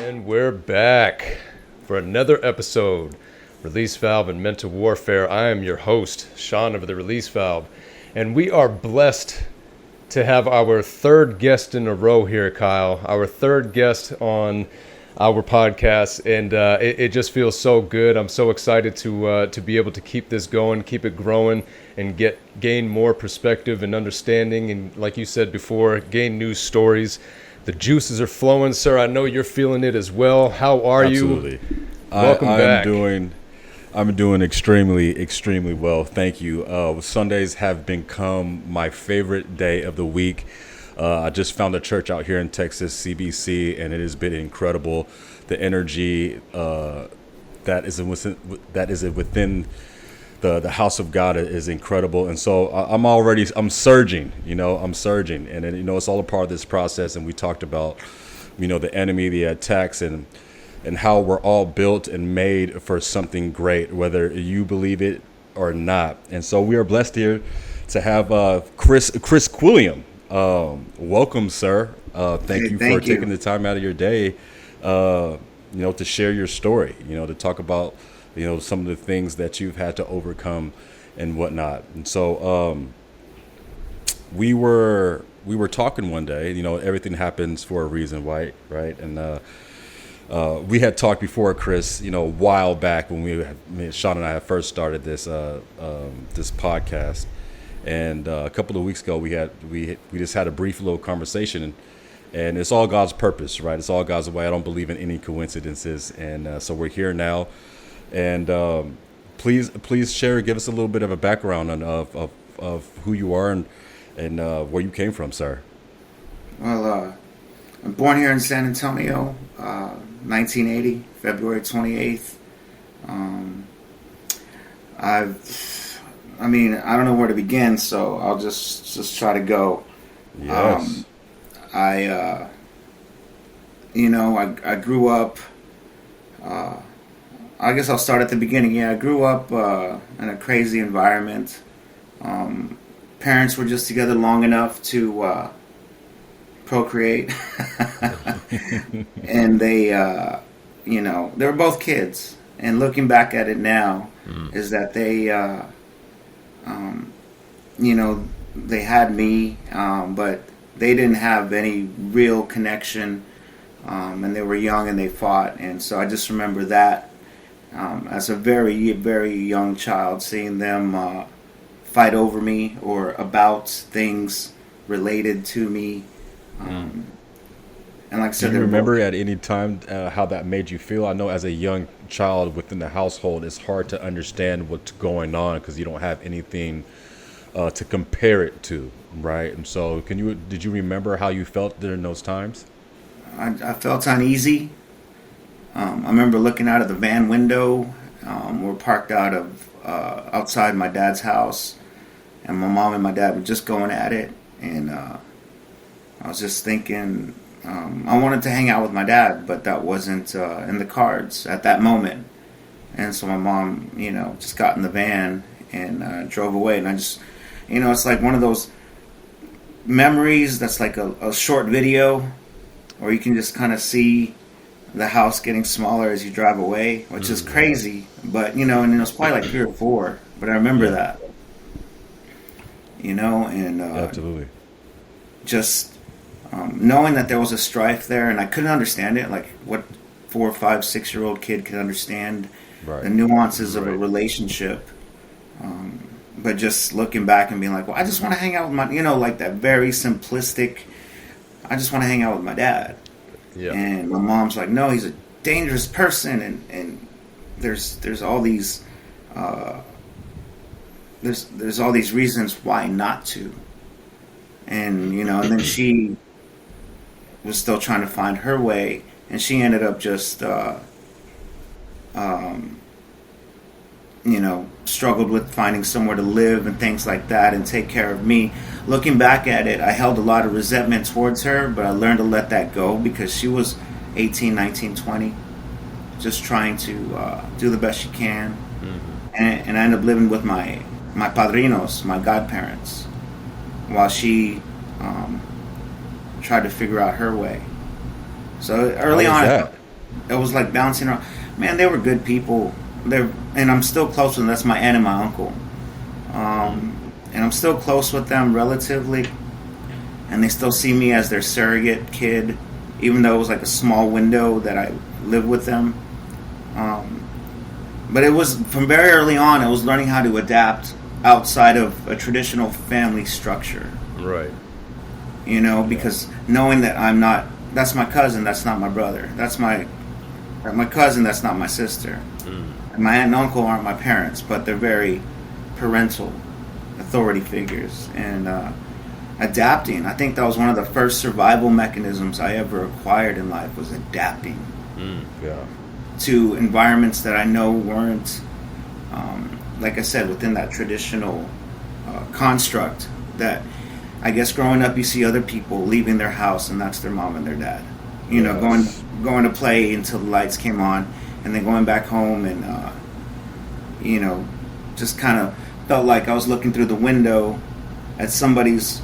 And we're back for another episode, Release Valve and Mental Warfare. I am your host, Sean of the Release Valve, and we are blessed to have our third guest in a row here, Kyle. Our third guest on our podcast, and it just feels so good. I'm so excited to be able to keep this going, keep it growing, and gain more perspective and understanding, and like you said before, gain new stories. The juices are flowing, sir. I know you're feeling it as well. How are Absolutely. you? Welcome back. I'm doing extremely well. Thank you. Sundays have become my favorite day of the week. I just found a church out here in Texas, CBC, and it has been incredible. The energy that is within the house of God is incredible, and so I'm surging. I'm surging, and it's all a part of this process. And we talked about, the enemy, the attacks, and how we're all built and made for something great, whether you believe it or not. And so we are blessed here to have Chris Quilliam. Welcome, sir. Thank you for taking the time out of your day, to share your story, to talk about, some of the things that you've had to overcome and whatnot. And so we were talking one day, everything happens for a reason, right? And we had talked before, Chris, a while back when Sean and I had first started this podcast. And a couple of weeks ago, we just had a brief little conversation, and it's all God's purpose, right? It's all God's way. I don't believe in any coincidences, and so we're here now. And please give us a little bit of a background of who you are and where you came from, sir. Well, I'm born here in San Antonio, 1980, February 28th. I don't know where to begin, so I'll just try to go. Yes. I grew up. I guess I'll start at the beginning. Yeah, I grew up in a crazy environment. Parents were just together long enough to procreate, and they were both kids. And looking back at it now, is that they, they had me, but they didn't have any real connection, and they were young and they fought. And so I just remember that as a very, very young child, seeing them fight over me or about things related to me. And like I said, do you remember at any time how that made you feel? I know as a young child within the household, it's hard to understand what's going on because you don't have anything to compare it to, right? And so, did you remember how you felt during those times? I felt uneasy. I remember looking out of the van window. We're parked outside my dad's house, and my mom and my dad were just going at it, and I was just thinking, I wanted to hang out with my dad, but that wasn't in the cards at that moment. And so my mom, just got in the van and drove away. And I just, it's like one of those memories that's like a short video, where you can just kind of see the house getting smaller as you drive away, which is crazy. But, and it was probably like 3 or 4, but I remember that. And Absolutely. Just knowing that there was a strife there, and I couldn't understand it, like what 4, 5, 6-year-old kid could understand the nuances of a relationship. But just looking back and being like, well, I just want to hang out with my, like that very simplistic, I just want to hang out with my dad. Yeah. And my mom's like, no, he's a dangerous person, and there's all these there's all these reasons why not to. And and then she was still trying to find her way, and she ended up just struggled with finding somewhere to live and things like that and take care of me. Looking back at it, I held a lot of resentment towards her, but I learned to let that go because she was 18, 19, 20, just trying to do the best she can. Mm-hmm. and I ended up living with my padrinos, my godparents, while she tried to figure out her way. So early How was on, that? it was like bouncing around. Man, they were good people. And I'm still close with them. That's my aunt and my uncle. And I'm still close with them relatively. And they still see me as their surrogate kid, even though it was like a small window that I lived with them. But it was from very early on, I was learning how to adapt outside of a traditional family structure. Right. You know, because knowing that that's my cousin, that's not my brother. That's my cousin, that's not my sister. And my aunt and uncle aren't my parents, but they're very parental authority figures. And adapting, I think that was one of the first survival mechanisms I ever acquired in life, was adapting Yeah. to environments that I know weren't, like I said, within that traditional construct that I guess growing up you see other people leaving their house and that's their mom and their dad. You know, going to play until the lights came on and then going back home and, you know, just kind of felt like I was looking through the window at somebody's,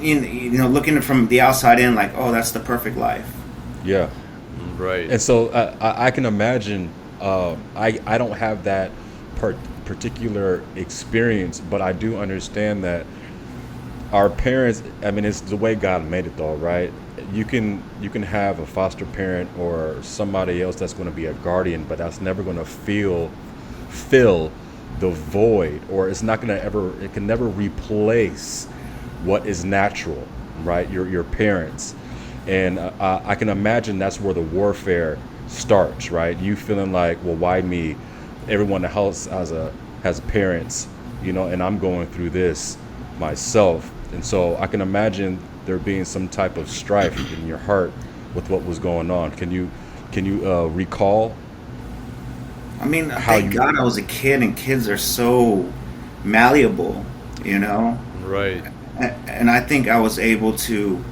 you know, looking from the outside in like, oh, that's the perfect life. Yeah. Right. And so I can imagine, I don't have that particular experience, but I do understand that our parents, I mean, it's the way God made it though, right? You can have a foster parent or somebody else that's going to be a guardian, but that's never going to fill the void, or it's not going to it can never replace what is natural, right? Your parents. And I can imagine that's where the warfare starts, right? You feeling like, well, why me? Everyone in the house has parents, you know, and I'm going through this myself. And so I can imagine there being some type of strife in your heart with what was going on. Can you recall? I mean, thank God I was a kid, and kids are so malleable, you know? Right. And I think I was able to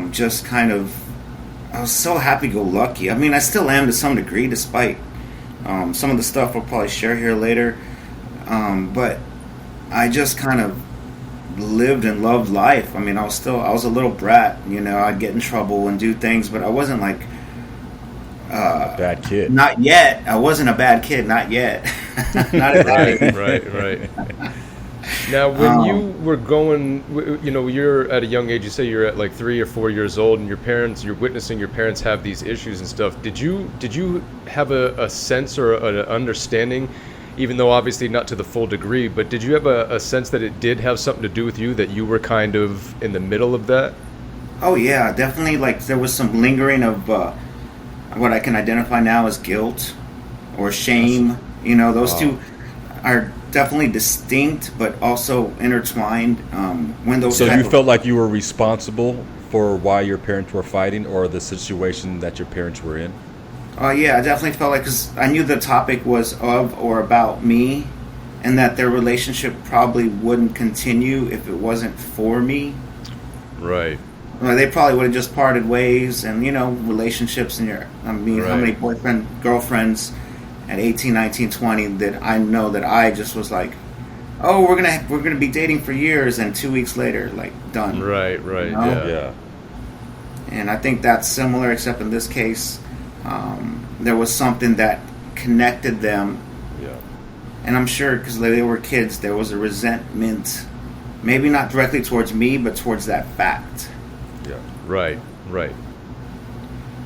just kind of, I was so happy-go-lucky. I mean, I still am to some degree, despite some of the stuff we'll probably share here later. But I just kind of lived and loved life. I mean, I was a little brat, you know, I'd get in trouble and do things, but I wasn't like A bad kid. not yet. I wasn't a bad kid, not yet. Not at that age. Right. Now, when you were going, you know, you're at a young age, you say you're at like 3 or 4 years old, and you're witnessing your parents have these issues and stuff. Did you have a sense or an understanding, even though obviously not to the full degree, but did you have a sense that it did have something to do with you, that you were kind of in the middle of that? Oh yeah, definitely. Like there was some lingering of what I can identify now as guilt or shame. You know, those two are definitely distinct, but also intertwined. When those So you felt like you were responsible for why your parents were fighting, or the situation that your parents were in? Yeah, I definitely felt like, because I knew the topic was of or about me, and that their relationship probably wouldn't continue if it wasn't for me. Right. Well, they probably would have just parted ways, and you know, relationships and how many boyfriend, girlfriends at 18, 19, 20 that I know that I just was like, oh, we're gonna be dating for years, and 2 weeks later, like, done. Right, You know? Yeah. And I think that's similar, except in this case, there was something that connected them. Yeah. And I'm sure because they were kids, there was a resentment, maybe not directly towards me, but towards that fact. Yeah. Right.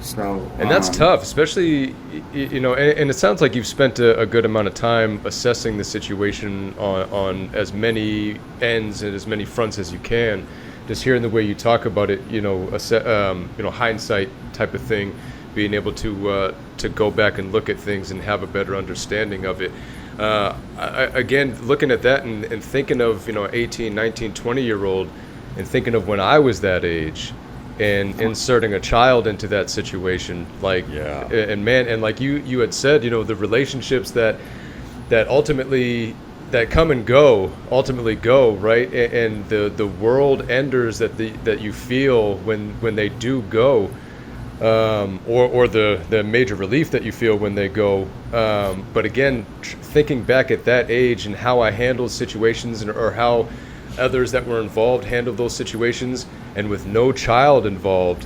So, And that's tough, especially, you know, and it sounds like you've spent a good amount of time assessing the situation on as many ends and as many fronts as you can. Just hearing the way you talk about it, you know, hindsight type of thing, being able to go back and look at things and have a better understanding of it. Again, looking at that and thinking of, you know, 18, 19, 20-year-old, and thinking of when I was that age, and inserting a child into that situation, like, and man, and like you had said, you know, the relationships that ultimately that come and go, ultimately go, right, and the world enders that you feel when they do go. or the major relief that you feel when they go. But again, thinking back at that age and how I handled situations or how others that were involved handled those situations, and with no child involved,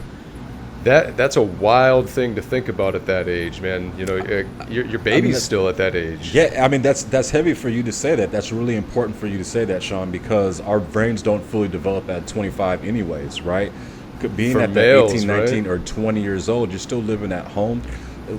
that's a wild thing to think about at that age, man. You know, your baby's still at that age. Yeah, I mean that's heavy for you to say that. That's really important for you to say that, Sean, because our brains don't fully develop at 25 anyways, right? Being For at males, that 18, 19, right? or 20 years old, you're still living at home.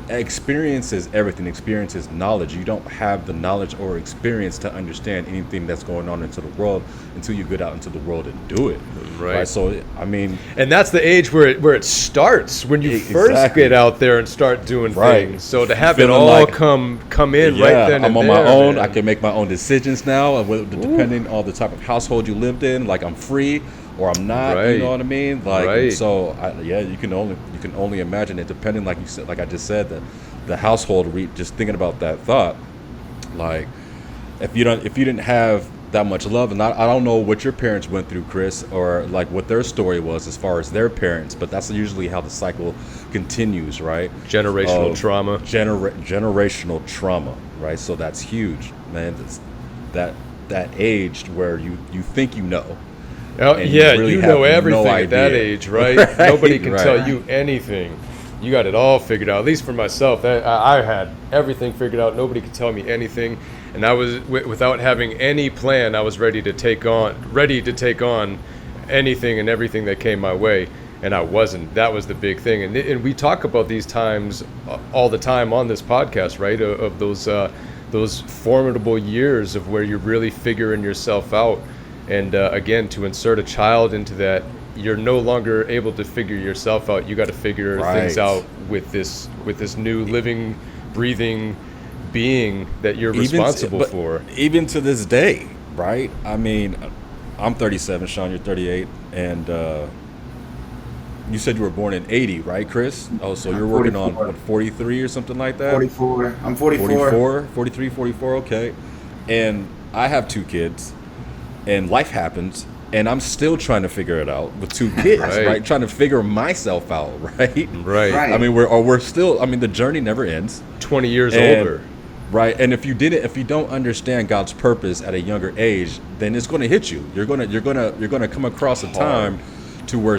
Experience is everything. Experience is knowledge. You don't have the knowledge or experience to understand anything that's going on into the world until you get out into the world and do it. Right. So, I mean, And that's the age where it starts, when you first Exactly. get out there and start doing Right. things. So to have it Feeling all like- come in yeah, right then I'm and on there, my own. man. I can make my own decisions now, depending on the type of household you lived in. Like I'm free or I'm not. Right. You know what I mean? Like Right. so. You can only imagine it, depending, like you said, like I just said, the household. Just thinking about that thought, like if you didn't have that much love, and I don't know what your parents went through, Chris, or like what their story was as far as their parents, but that's usually how the cycle continues, right? Generational Of trauma. Generational trauma, right? So that's huge, man. That age where you think you know. Oh, and yeah, really you have know everything no at that idea. age, right? Right, Nobody can right. tell you anything. You got it all figured out. At least for myself, I had everything figured out. Nobody could tell me anything, and I was without having any plan. I was ready to take on anything and everything that came my way, and I wasn't. That was the big thing. And we talk about these times all the time on this podcast, right? Of those formidable years of where you're really figuring yourself out. And again, to insert a child into that, you're no longer able to figure yourself out. You got to figure things Right. out with this new living, breathing being that you're responsible but for. Even to this day, right? I mean, I'm 37, Sean, you're 38, and you said you were born in 80, right, Chris? Oh, so you're working on 44. 43 or something like that? 44. I'm 44. 44, 43, 44, okay. And I have 2 kids, and life happens, and I'm still trying to figure it out with 2 kids, Right. right? Trying to figure myself out, right? Right. Right. I mean, we're still, I mean, the journey never ends. 20 years And- older. Right, and if you don't understand God's purpose at a younger age, then it's going to hit you. You're gonna come across a time to where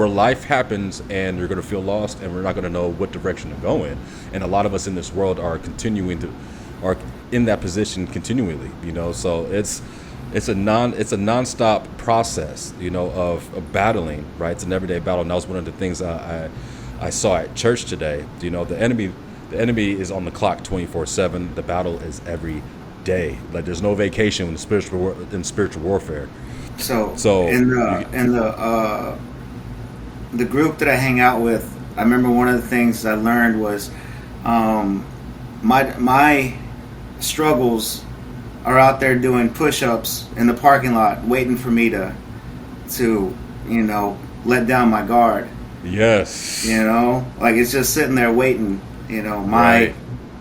life happens, and you're going to feel lost, and we're not going to know what direction to go in. And a lot of us in this world are in that position continually. You know, so it's a nonstop process. You know, of battling. Right, it's an everyday battle, and that was one of the things I saw at church today. You know, the enemy is on the clock 24/7. The battle is every day. Like there's no vacation in spiritual warfare. So in the group that I hang out with, I remember one of the things I learned was my struggles are out there doing push-ups in the parking lot, waiting for me to let down my guard. Yes. Like it's just sitting there waiting. My Right.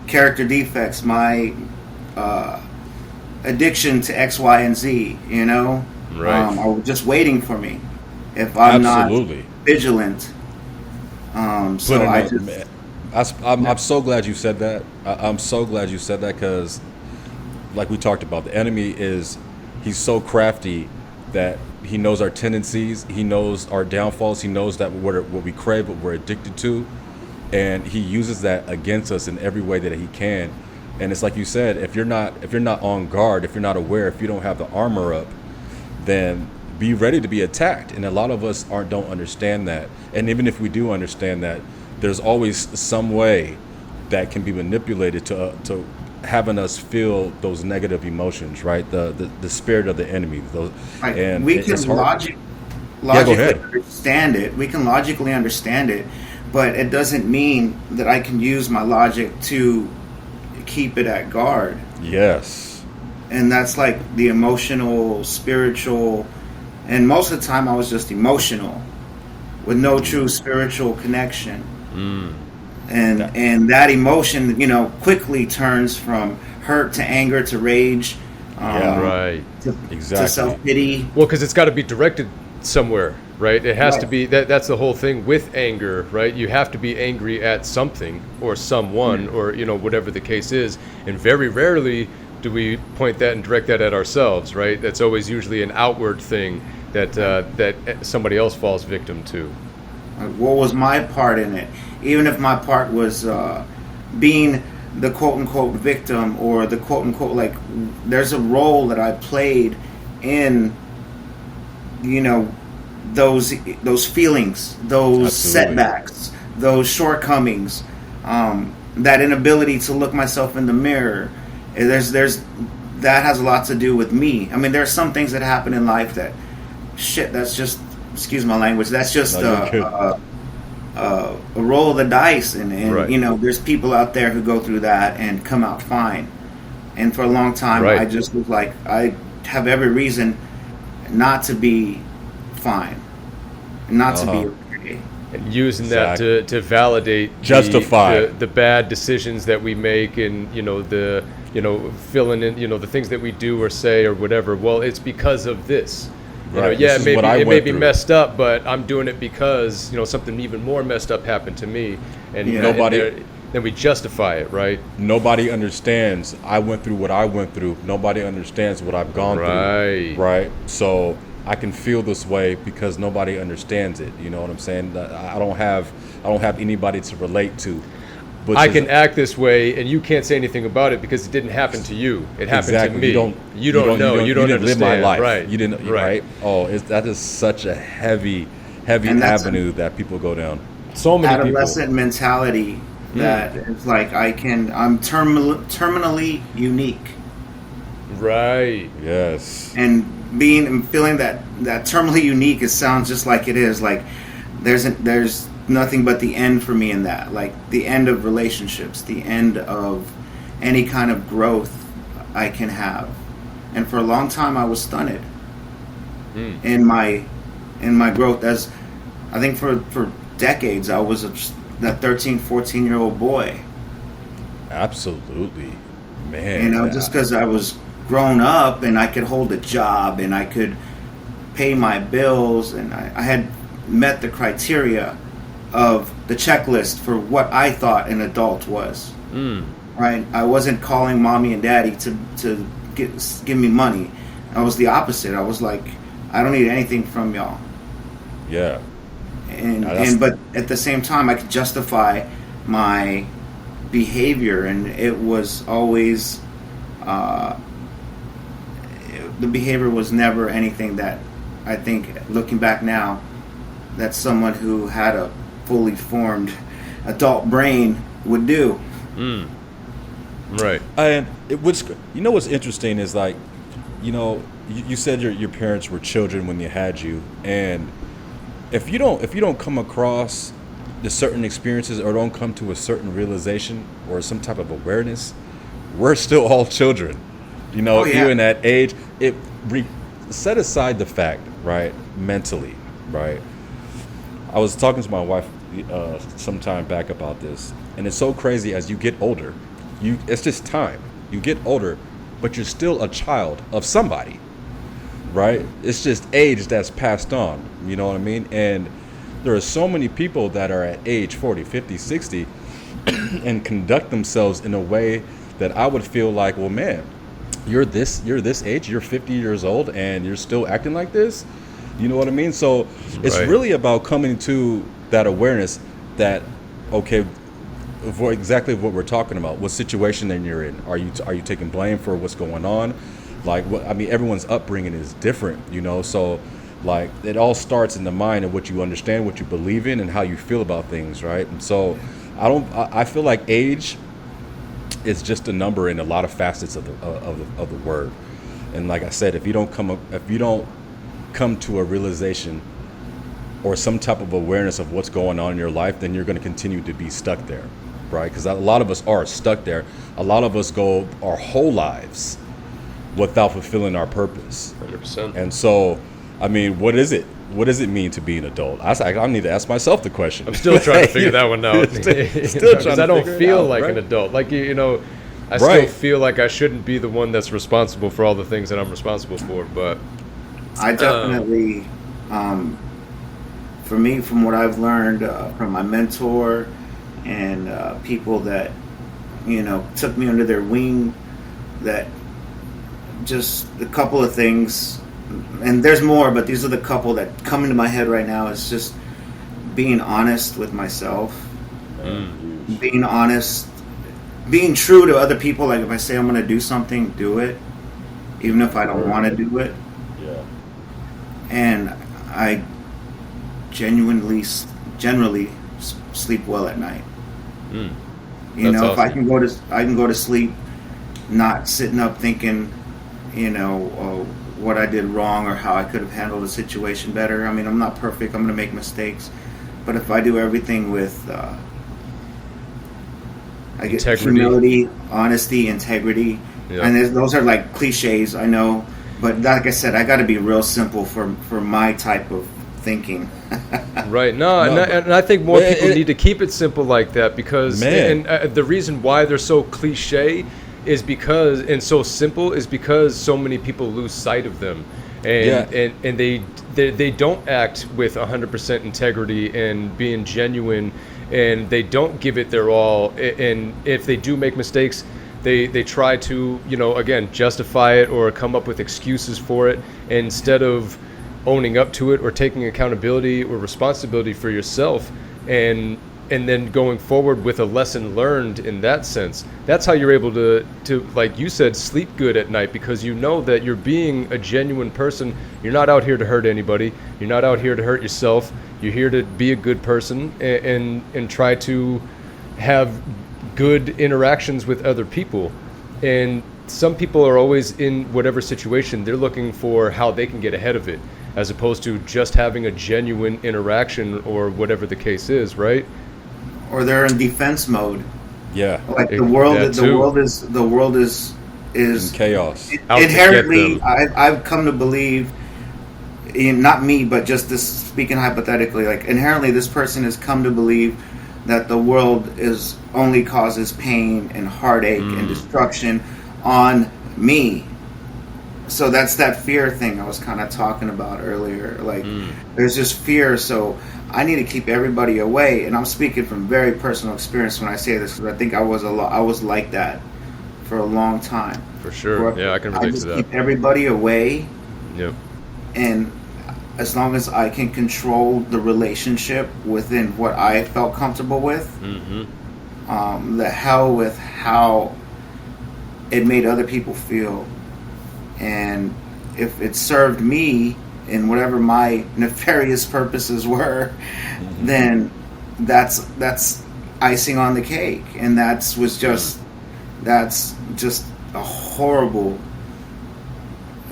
character defects, my addiction to X, Y, and Z. Right. Are just waiting for me if I'm Absolutely. not vigilant. So But I no, just man, I'm so glad you said that. I'm so glad you said that because, like we talked about, the enemy he's so crafty that he knows our tendencies, he knows our downfalls, he knows that what we crave, what we're addicted to, and he uses that against us in every way that he can. And it's like you said, if you're not on guard, if you're not aware, if you don't have the armor up, then be ready to be attacked. And a lot of us don't understand that. And even if we do understand that, there's always some way that can be manipulated to having us feel those negative emotions, right? The spirit of the enemy. Right. And We it's can hard. go logically ahead. understand it. We can logically understand it, but it doesn't mean that I can use my logic to keep it at guard. Yes. And that's like the emotional, spiritual, and most of the time I was just emotional with no true spiritual connection. And that emotion, quickly turns from hurt to anger to rage, Yeah. Right. to Exactly. self-pity. Well, because it's got to be directed somewhere, right? It has to Right. be that's the whole thing with anger, right? You have to be angry at something or someone or whatever the case is, and very rarely do we point that and direct that at ourselves, right? That's always usually an outward thing that somebody else falls victim to. What was my part in it? Even if my part was being the quote unquote victim or the quote unquote, like, there's a role that I played in, those feelings, those Absolutely. setbacks, those shortcomings, that inability to look myself in the mirror. There's that has a lot to do with me. I mean, there are some things that happen in life that that's just, excuse my language, that's just No, you're a roll of the dice, and Right. there's people out there who go through that and come out fine. And for a long time, Right. I just was like, I have every reason not to be fine, not to be okay. And using that Exactly. to validate Justify. the bad decisions that we make, and the filling in the things that we do or say or whatever. Well, it's because of this. Right. Yeah, This is maybe what I it may went be through. messed up, but I'm doing it because something even more messed up happened to me, and Yeah. then we justify it, right? Nobody understands. I went through what I went through. Nobody understands what I've gone Right. through. Right. So I can feel this way because nobody understands it. You know what I'm saying? I don't have anybody to relate to. Which I is- can act this way, and you can't say anything about it because it didn't happen to you. It happened exactly. to me. You don't know. You don't didn't live understand. my life. Right. You didn't. Right. Oh, that is such a heavy And that's avenue that people go down. So many people. Adolescent mentality that it's like I'm terminally unique, Right. Yes. and feeling that terminally unique, it sounds just like it is. Like there's nothing but the end for me in that, like the end of relationships, the end of any kind of growth I can have. And for a long time, I was stunted in my growth. As I think for decades, I was that 13, 14-year-old boy. Absolutely, man. Just because I was grown up and I could hold a job and I could pay my bills, and I had met the criteria of the checklist for what I thought an adult was. Right? I wasn't calling mommy and daddy to give me money. I was the opposite. I was like, I don't need anything from y'all. Yeah. But at the same time, I could justify my behavior, and it was always the behavior was never anything that I think, looking back now, that someone who had a fully formed adult brain would do. Right. And what's interesting is, like, you said your parents were children when they had you, and if you don't come across the certain experiences or don't come to a certain realization or some type of awareness, we're still all children. Oh, yeah. Even at age, set aside the fact, right, mentally, right. I was talking to my wife some time back about this, and it's so crazy. As you get older, it's just time. You get older, but you're still a child of somebody, right? It's just age that's passed on, you know what I mean? And there are so many people that are at age 40, 50, 60 and conduct themselves in a way that I would feel like, well, man, you're this age, you're 50 years old and you're still acting like this. You know what I mean? So it's Right. really about coming to that awareness that, okay, for exactly what we're talking about, what situation then you're in. Are you taking blame for what's going on? Like, everyone's upbringing is different, so like it all starts in the mind and what you understand, what you believe in, and how you feel about things, right? And so I feel like age is just a number in a lot of facets of the word. And like I said, if you don't come to a realization or some type of awareness of what's going on in your life, then you're going to continue to be stuck there, right? Because a lot of us are stuck there. A lot of us go our whole lives without fulfilling our purpose. 100%. And so, what is it? What does it mean to be an adult? I need to ask myself the question. I'm still trying to figure that one out. Still trying Because to I don't figure it feel out, like right? an adult. Like, I Right. still feel like I shouldn't be the one that's responsible for all the things that I'm responsible for. But I definitely For me, from what I've learned from my mentor and people that took me under their wing, that just a couple of things, and there's more, but these are the couple that come into my head right now. Is just being honest with myself, being honest, being true to other people. Like if I say I'm going to do something, do it, even if I don't want to do it. Yeah. And I generally sleep well at night. If awesome. I can go to sleep not sitting up thinking, what I did wrong or how I could have handled the situation better. I mean, I'm not perfect. I'm going to make mistakes, but if I do everything with I get humility, honesty, integrity, and those are like cliches, I know, but like I said, I got to be real simple for my type of thinking. Right. And I think more people need to keep it simple like that because the reason why they're so cliche is because, and so simple, is because so many people lose sight of them, and they don't act with 100% integrity and being genuine, and they don't give it their all. And if they do make mistakes, they try to again justify it or come up with excuses for it instead of owning up to it or taking accountability or responsibility for yourself and then going forward with a lesson learned in that sense. That's how you're able to like you said, sleep good at night, because you know that you're being a genuine person. You're not out here to hurt anybody. You're not out here to hurt yourself. You're here to be a good person and try to have good interactions with other people. And some people are always in whatever situation, they're looking for how they can get ahead of it, as opposed to just having a genuine interaction or whatever the case is, right? Or they're in defense mode. Yeah. Like the world is in chaos. Inherently, I've come to believe, not me, but just this speaking hypothetically, like inherently this person has come to believe that the world is only causes pain and heartache and destruction on me. So that's that fear thing I was kind of talking about earlier. Like there's just fear, so I need to keep everybody away. And I'm speaking from very personal experience when I say this, because I think I was like that for a long time. For sure. I can relate to that. Keep everybody away. Yep. And as long as I can control the relationship within what I felt comfortable with, the hell with how it made other people feel. And if it served me in whatever my nefarious purposes were, then that's icing on the cake. And that's just a horrible.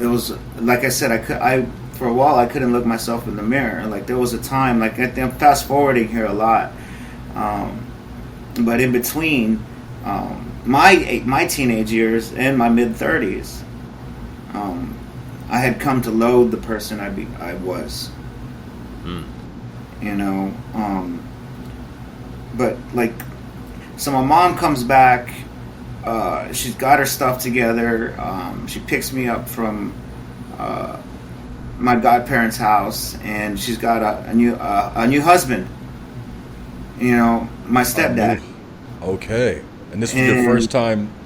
It was, like I said, for a while I couldn't look myself in the mirror. Like there was a time, like I'm fast forwarding here a lot, but in between my teenage years and my mid 30s, I had come to loathe the person I was. But like, so my mom comes back. She's got her stuff together. She picks me up from my godparents' house, and she's got a new husband. My stepdad. Okay. And this was your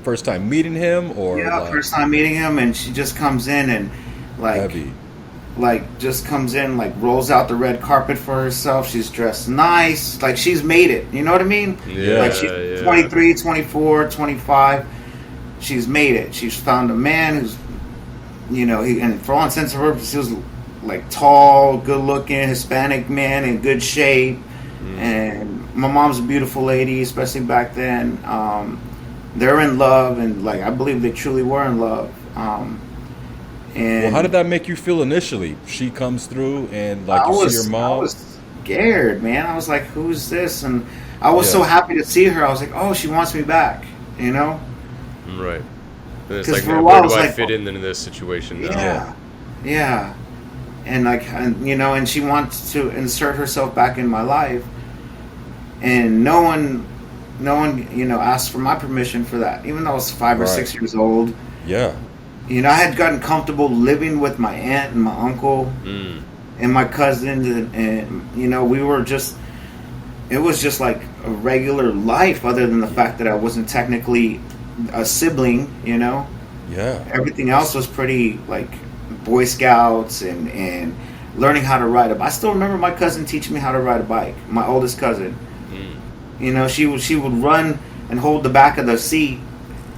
first time meeting him, or first time meeting him, and she just comes in and heavy. Just comes in, rolls out the red carpet for herself. She's dressed nice, like she's made it. You know what I mean? Yeah. Like she's 23, 24, 25. She's made it. She's found a man who's, and for all intents and purposes, he was tall, good looking, Hispanic man in good shape. And my mom's a beautiful lady, especially back then. They're in love, and I believe they truly were in love. And how did that make you feel initially? She comes through and you see your mom. I was scared, man. I was like, "Who's this?" And I was so happy to see her. I was like, "Oh, she wants me back," Right. And it's for a while, where do I fit in this situation now? Yeah. And and she wants to insert herself back in my life, and no one, asked for my permission for that. Even though I was 5 or 6 years old. Yeah. I had gotten comfortable living with my aunt and my uncle. and my cousins, and you know, we were just. It was just like a regular life, other than the fact that I wasn't technically a sibling. You know. Yeah. Everything else was pretty like Boy Scouts and learning how to ride a bike. I still remember my cousin teaching me how to ride a bike. My oldest cousin. You know, she would run and hold the back of the seat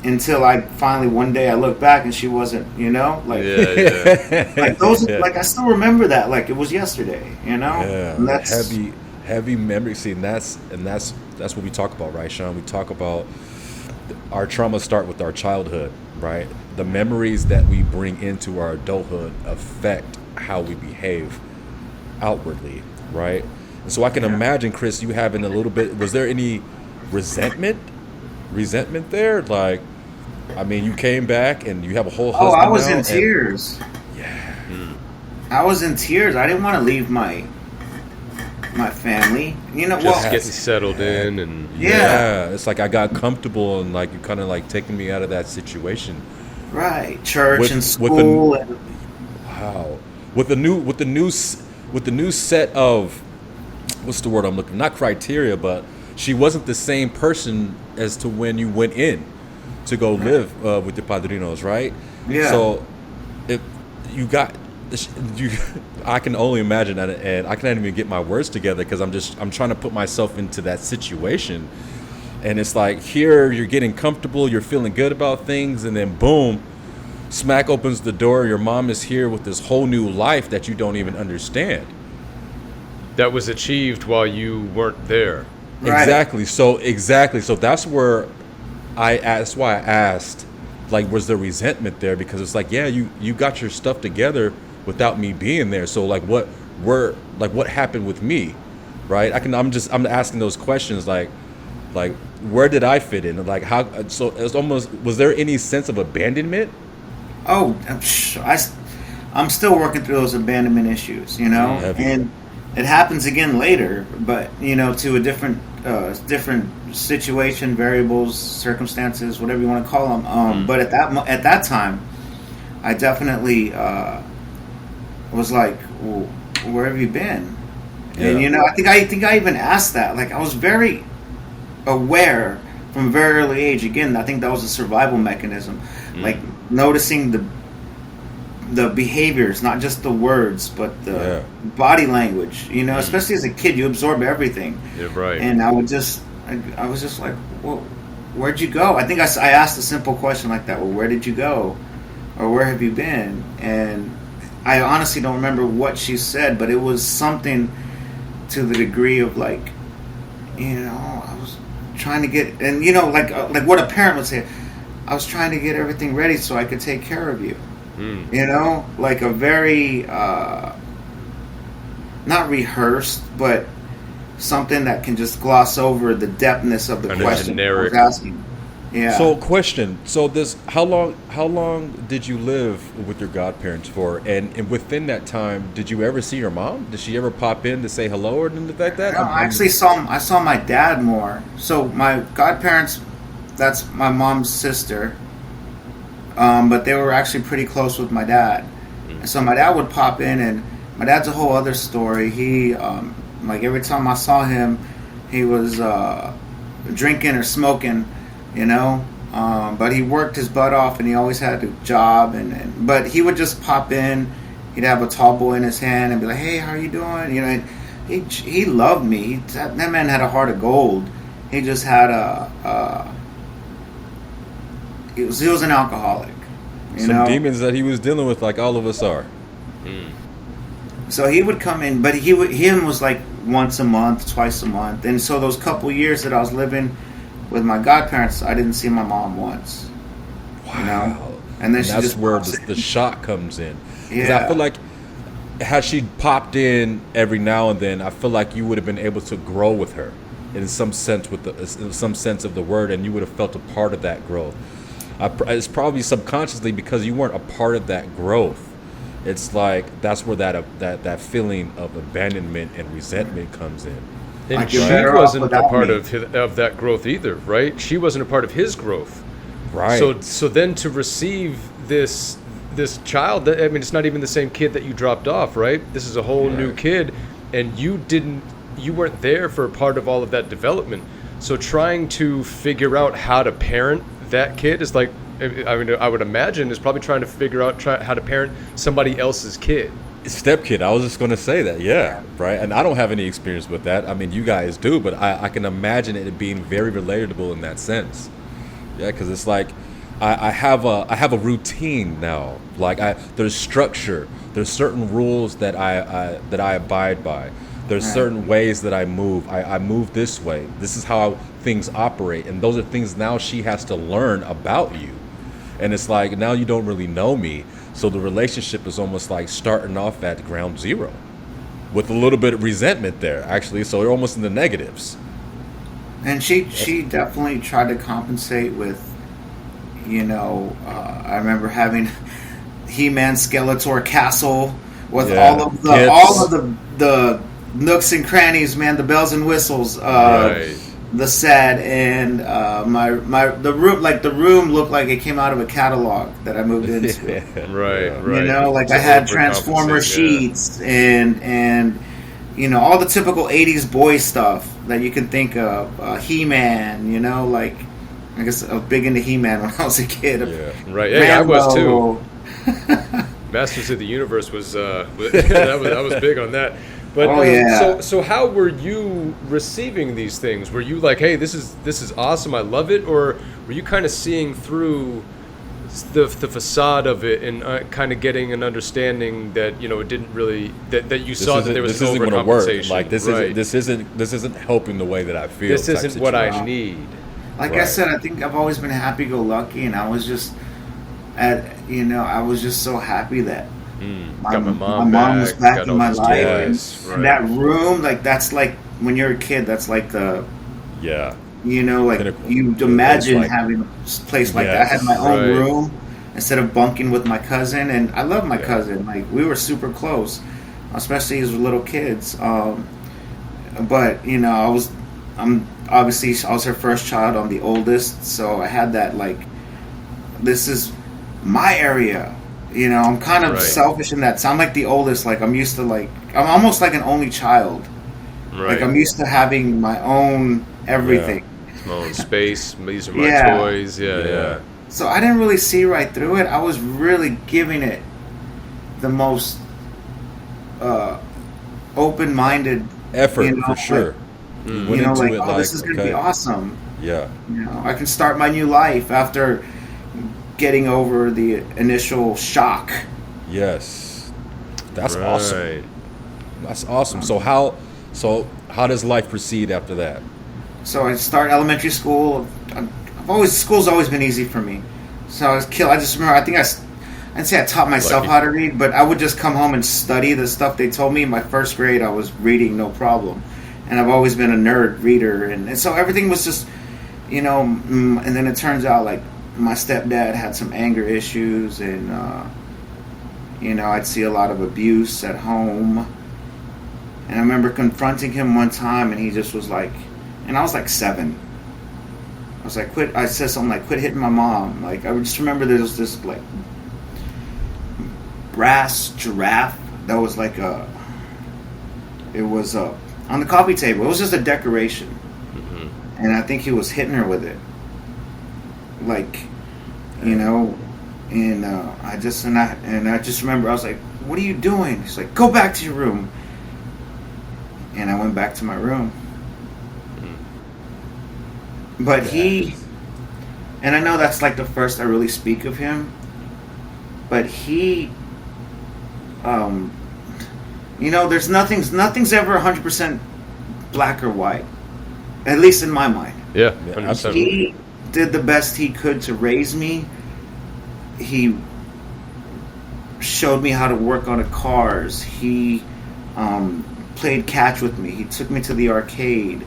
until I finally one day I looked back and she wasn't. You know, like like those. Yeah. Like I still remember that like it was yesterday. You know, Yeah, and that's heavy memory. See, and that's what we talk about, right, Sean? We talk about our traumas start with our childhood, right? The memories that we bring into our adulthood affect how we behave outwardly, right? And so I can imagine, Chris, you having a little bit. Was there any resentment there? Like, I mean, you came back and you have a whole husband. I was now, in tears. I was in tears. I didn't want to leave my family. You know, Just well, getting settled in and Yeah. It's like I got comfortable and like you kind of like taking me out of that situation. right, church With- and with the- school. And, Wow. With the new set of, what's the word I'm looking? Not criteria, but she wasn't the same person as to when you went in to go live with the padrinos, right? Yeah. So if you got you, I can only imagine that, and I can't even get my words together because I'm trying to put myself into that situation, and it's like here you're getting comfortable, you're feeling good about things, and then boom, smack opens the door. Your mom is here with this whole new life that you don't even understand. that was achieved while you weren't there. Right. Exactly. So that's where that's why I asked, like, was there resentment there? Because it's like, yeah, you got your stuff together without me being there. So like, what happened with me, right? I'm asking those questions, like where did I fit in? Like how? So it's almost, was there any sense of abandonment? oh, I'm still working through those abandonment issues. You know, Heavy. and it happens again later, but you know, to a different situation, variables, circumstances, whatever you want to call them. But at that time, I definitely was like, well, where have you been? Yeah. And you know, I think I even asked that. Like, I was very aware from a very early age. Again, I think that was a survival mechanism, like noticing the behaviors, not just the words, but the body language. You know, especially as a kid, you absorb everything. Yeah, right. And I was just like, well, where'd you go? I think I asked a simple question like that. Well, where did you go? Or where have you been? And I honestly don't remember what she said, but it was something to the degree of like, you know, I was trying to get, and you know, like what a parent would say, I was trying to get everything ready so I could take care of you. You know, like a very not rehearsed, but something that can just gloss over the depthness of the Kind of question generic. I was asking. Yeah. So question. So how long did you live with your godparents for? And within that time, did you ever see your mom? Did she ever pop in to say hello or anything like that? No, I actually saw my dad more. So my godparents, that's my mom's sister. But they were actually pretty close with my dad. So my dad would pop in, and my dad's a whole other story. He, like every time I saw him, he was drinking or smoking, you know. But he worked his butt off, and he always had a job. But he would just pop in. He'd have a tall boy in his hand and be like, "Hey, how you doing?" You know, he loved me. That man had a heart of gold. He just had he was an alcoholic. You Some know? demons that he was dealing with, like all of us are. So he would come in, but him was like once a month, twice a month. And so those couple years that I was living with my godparents, I didn't see my mom once. Wow. You know? And then she that's just where pops in. the shock comes in. 'Cause Yeah. I feel like had she popped in every now and then, I feel like you would have been able to grow with her in some sense in some sense of the word, and you would have felt a part of that growth. It's probably subconsciously because you weren't a part of that growth. It's like that's where that feeling of abandonment and resentment comes in. And Like, she you're better off wasn't a without part me. of that growth either, right? She wasn't a part of his growth. Right. So then to receive this child that, I mean, it's not even the same kid that you dropped off, right? This is a whole new kid, and you weren't there for part of all of that development. So trying to figure out how to parent that kid is like, I mean, I would imagine is probably trying to figure out how to parent somebody else's kid. Step kid. I was just going to say that. Yeah. Right. And I don't have any experience with that. I mean, you guys do, but I can imagine it being very relatable in that sense. Yeah. Cause it's like, I have a routine now. Like there's structure, there's certain rules that I abide by. There's certain ways that I move. I move this way. This is how things operate. And those are things now she has to learn about you. And it's like, now you don't really know me. So the relationship is almost like starting off at ground zero with a little bit of resentment there, actually. So you're almost in the negatives. And she definitely tried to compensate with, I remember having He-Man Skeletor Castle with all of the nooks and crannies, man, the bells and whistles, the set, and the room looked like it came out of a catalog that I moved into. Right. I had Transformer sheets and all the typical 80s boy stuff that you can think of. He-Man, I guess I was big into He-Man when I was a kid. Yeah, right. Yeah, I was too. Masters of the Universe was I was big on that. But so how were you receiving these things? Were you like, hey, this is awesome, I love it, or were you kind of seeing through the facade of it and kind of getting an understanding that it didn't really that you saw that there was an overcompensation? Like this isn't helping the way that I feel. This isn't what I need. Like I said, I think I've always been happy-go-lucky, and I was just I was just so happy that my mom was back in my life. And that room, that's like when you're a kid, that's like the you'd imagine having a place like that. I had my own room instead of bunking with my cousin, and I love my cousin. Like, we were super close, especially as little kids. But I was her first child. I'm the oldest, so I had that this is my area. I'm kind of selfish in that. So I'm like the oldest. Like, I'm used to I'm almost like an only child. Right. Like, I'm used to having my own everything. Yeah. My own space. These are my toys. Yeah. So I didn't really see right through it. I was really giving it the most open-minded effort, for sure. This is going to be awesome. Yeah. I can start my new life after getting over the initial shock. Yes. That's awesome. That's awesome. So how does life proceed after that? So I start elementary school. School's always been easy for me. So I just remember, I'd say I taught myself how to read, but I would just come home and study the stuff they told me. In my first grade, I was reading no problem. And I've always been a nerd reader. And so everything was just, and then it turns out, my stepdad had some anger issues, and I'd see a lot of abuse at home. And I remember confronting him one time, and he just was like, and I was 7. I was like, quit. I said something like, quit hitting my mom. I just remember there was this brass giraffe that was it was on the coffee table. It was just a decoration, and I think he was hitting her with it. And I just remember I was like, "What are you doing?" He's like, "Go back to your room." And I went back to my room. But and I know that's the first I really speak of him. But he, there's nothing's ever 100% black or white, at least in my mind. Yeah, 100%. He did the best he could to raise me. He showed me how to work on cars. He played catch with me. He took me to the arcade.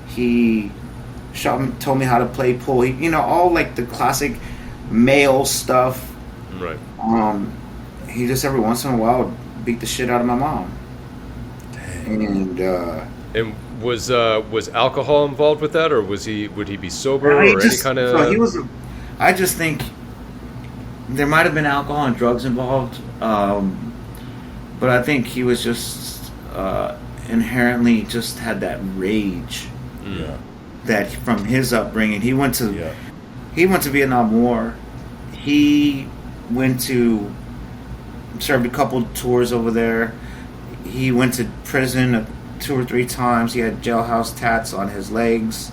He told me how to play pool. He, all the classic male stuff. Right. He just every once in a while beat the shit out of my mom. Dang. And was alcohol involved with that, or would he be sober, or any kind of? So he was. I just think there might have been alcohol and drugs involved, but I think he was just inherently just had that rage. Yeah. That from his upbringing, he went to Vietnam War. He went to served a couple tours over there. He went to prison 2 or 3 times. He had jailhouse tats on his legs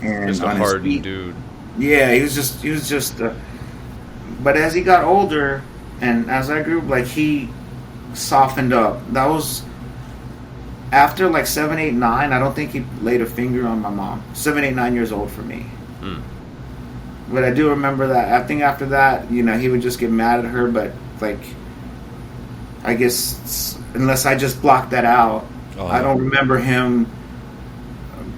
and Just a on his hardened feet. dude. Yeah, he was just. But as he got older, and as I grew, like he softened up. That was after like 7, 8, 9. I don't think he laid a finger on my mom. 7, 8, 9 years old for me. But I do remember that. I think after that, you know, he would just get mad at her. But like, I guess unless I just blocked that out, I don't remember him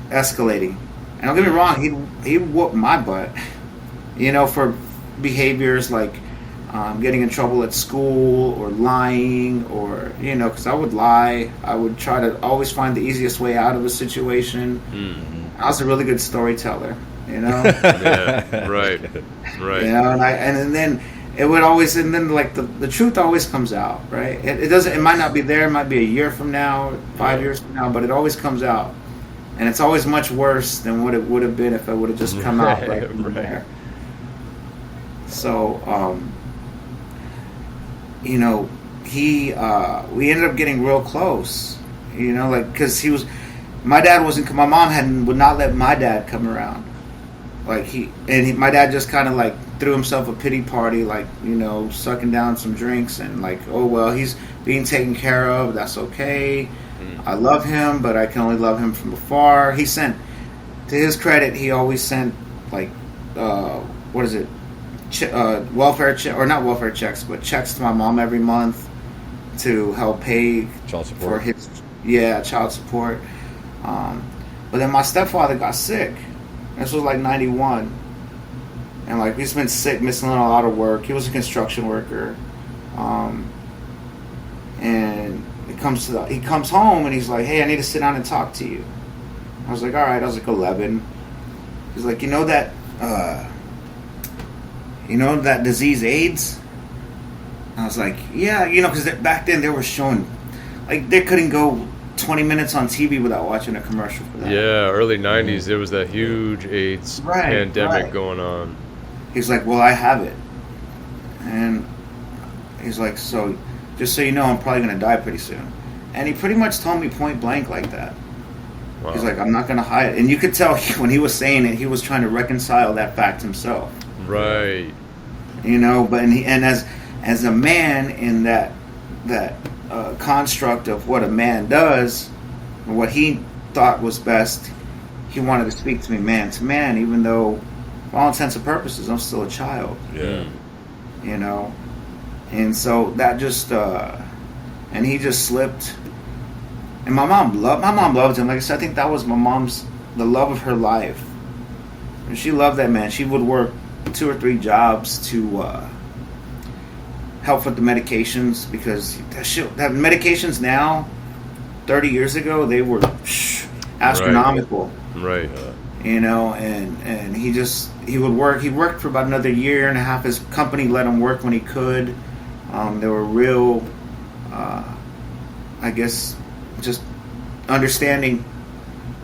escalating. And don't get me wrong, he whooped my butt, you know, for behaviors like getting in trouble at school or lying, or you know, because I would lie. I would try to always find the easiest way out of a situation. I was a really good storyteller, you know. Yeah, right. You know, and then it would always, and then like the truth always comes out, right? It doesn't. It might not be there. It might be a year from now, 5 years from now, but it always comes out, and it's always much worse than what it would have been if it would have just come out right from there. So, you know, we ended up getting real close, you know, like because my dad my mom would not let my dad come around. Like my dad just kind of like threw himself a pity party, like, you know, sucking down some drinks and like, oh well, he's being taken care of. That's okay. I love him, but I can only love him from afar. He sent, to his credit, he always sent like, what is it? Welfare check, or not welfare checks, but checks to my mom every month to help pay Child support. for his child support. But then my stepfather got sick. This was like 91, and like he's been sick, missing a lot of work. He was a construction worker, and he comes home and he's like, "Hey, I need to sit down and talk to you." I was like, "All right." I was like 11. He's like, "You know that disease AIDS?" I was like, "Yeah, you know, because back then they were showing, like, they couldn't go 20 minutes on TV without watching a commercial for that." Yeah, early 90s, there was that huge AIDS pandemic going on. He's like, "Well, I have it." And he's like, "So, just so you know, I'm probably going to die pretty soon." And he pretty much told me point blank like that. Wow. He's like, "I'm not going to hide it." And you could tell when he was saying it, he was trying to reconcile that fact himself. Right. You know, but as a man in that construct of what a man does, or what he thought was best, he wanted to speak to me man to man, even though, for all intents and purposes, I'm still a child. Yeah. You know, and so that just, and he just slipped. And my mom loved him. Like I said, I think that was the love of her life. And she loved that man. She would work 2 or 3 jobs to help with the medications, because that medications now, 30 years ago, they were astronomical. Right. You know, and he would work. He worked for about another year and a half. His company let him work when he could. They were real, I guess, just understanding.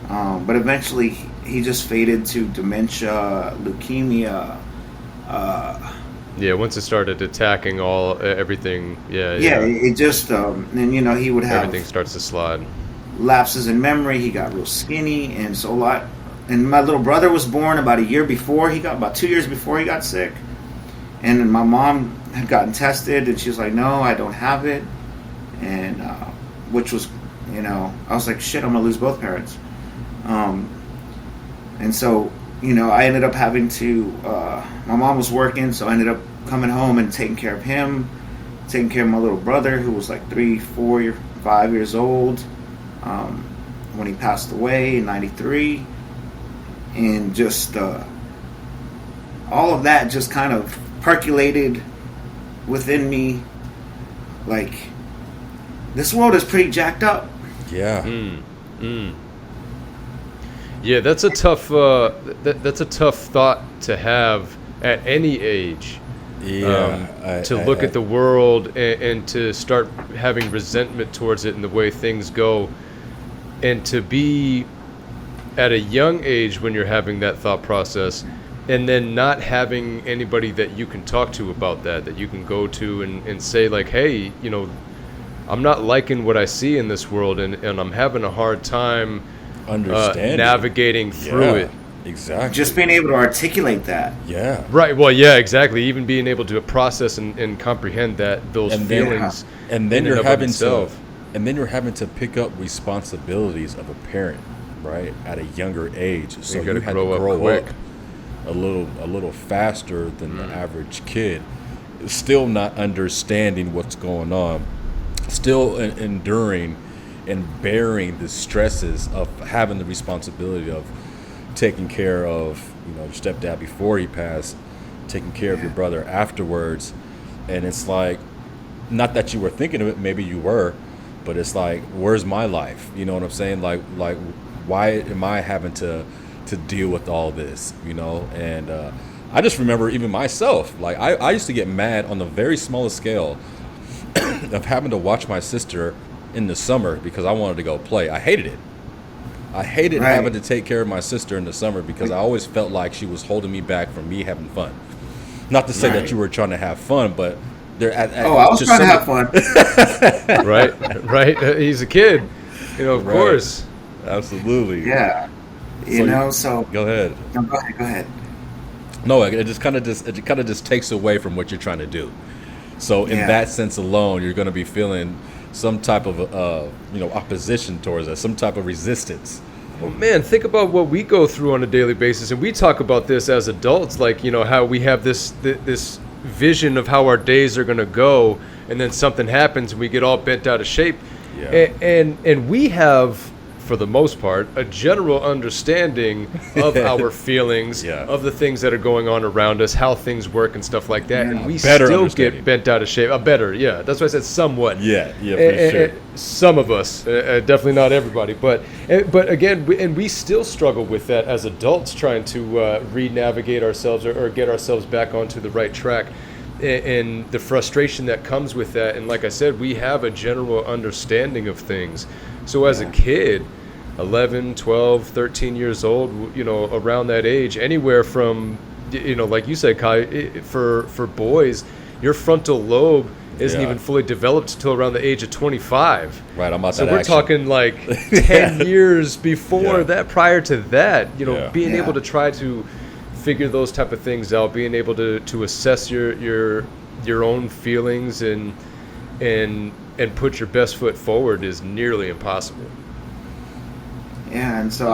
But eventually, he just faded to dementia, leukemia. Yeah, once it started attacking everything, yeah. It just, and you know, he would have everything starts to slide. Lapses in memory. He got real skinny, and so a lot. And my little brother was born about 2 years before he got sick. And my mom had gotten tested, and she was like, "No, I don't have it," and which was, you know, I was like, "Shit, I'm gonna lose both parents." And so, you know, I ended up having to. My mom was working, so I ended up coming home and taking care of him, taking care of my little brother, who was like 3, 4, 5 years old when he passed away in '93, and just all of that just kind of percolated within me. Like, this world is pretty jacked up. Yeah. Yeah, that's a tough. That's a tough thought to have at any age. Yeah, to look at the world and to start having resentment towards it and the way things go, and to be at a young age when you're having that thought process, and then not having anybody that you can talk to about that you can go to and say like, hey, I'm not liking what I see in this world, and I'm having a hard time understanding, navigating through it. Exactly. Just being able to articulate that. Yeah. Right. Well, yeah, exactly. Even being able to process and comprehend those feelings. And then you're having itself. and then you're having to pick up responsibilities of a parent, right, at a younger age. So you had to grow up a little faster than the average kid, still not understanding what's going on, still enduring and bearing the stresses of having the responsibility of taking care of your stepdad before he passed, taking care of your brother afterwards. And it's like, not that you were thinking of it, maybe you were, but it's like, where's my life? You know what I'm saying? Like why am I having to deal with all this? And I just remember even myself, like I used to get mad on the very smallest scale of having to watch my sister in the summer because I wanted to go play. I hated it. I hated having to take care of my sister in the summer because I always felt like she was holding me back from me having fun. Not to say that you were trying to have fun, but I was trying to have fun. Right. He's a kid, of course. Absolutely. Yeah. So go ahead. No, go ahead. No, it kind of just takes away from what you're trying to do. So in that sense alone, you're going to be feeling some type of opposition towards us, some type of resistance. Well, man, think about what we go through on a daily basis, and we talk about this as adults, like how we have this vision of how our days are going to go, and then something happens and we get all bent out of shape. And we have, for the most part, a general understanding of our feelings, of the things that are going on around us, how things work and stuff like that. And we still get bent out of shape. That's why I said somewhat. For sure. Some of us, definitely not everybody. But again, we still struggle with that as adults, trying to re-navigate ourselves or get ourselves back onto the right track. And the frustration that comes with that. And like I said, we have a general understanding of things. So as a kid, 11, 12, 13 years old, around that age, anywhere from, like you said, Kai, for boys, your frontal lobe isn't even fully developed until around the age of 25. Right, I'm about so that we're action. talking like 10 years before that, prior to that, being able to try to figure those type of things out, being able to assess your own feelings and put your best foot forward is nearly impossible. Yeah, and so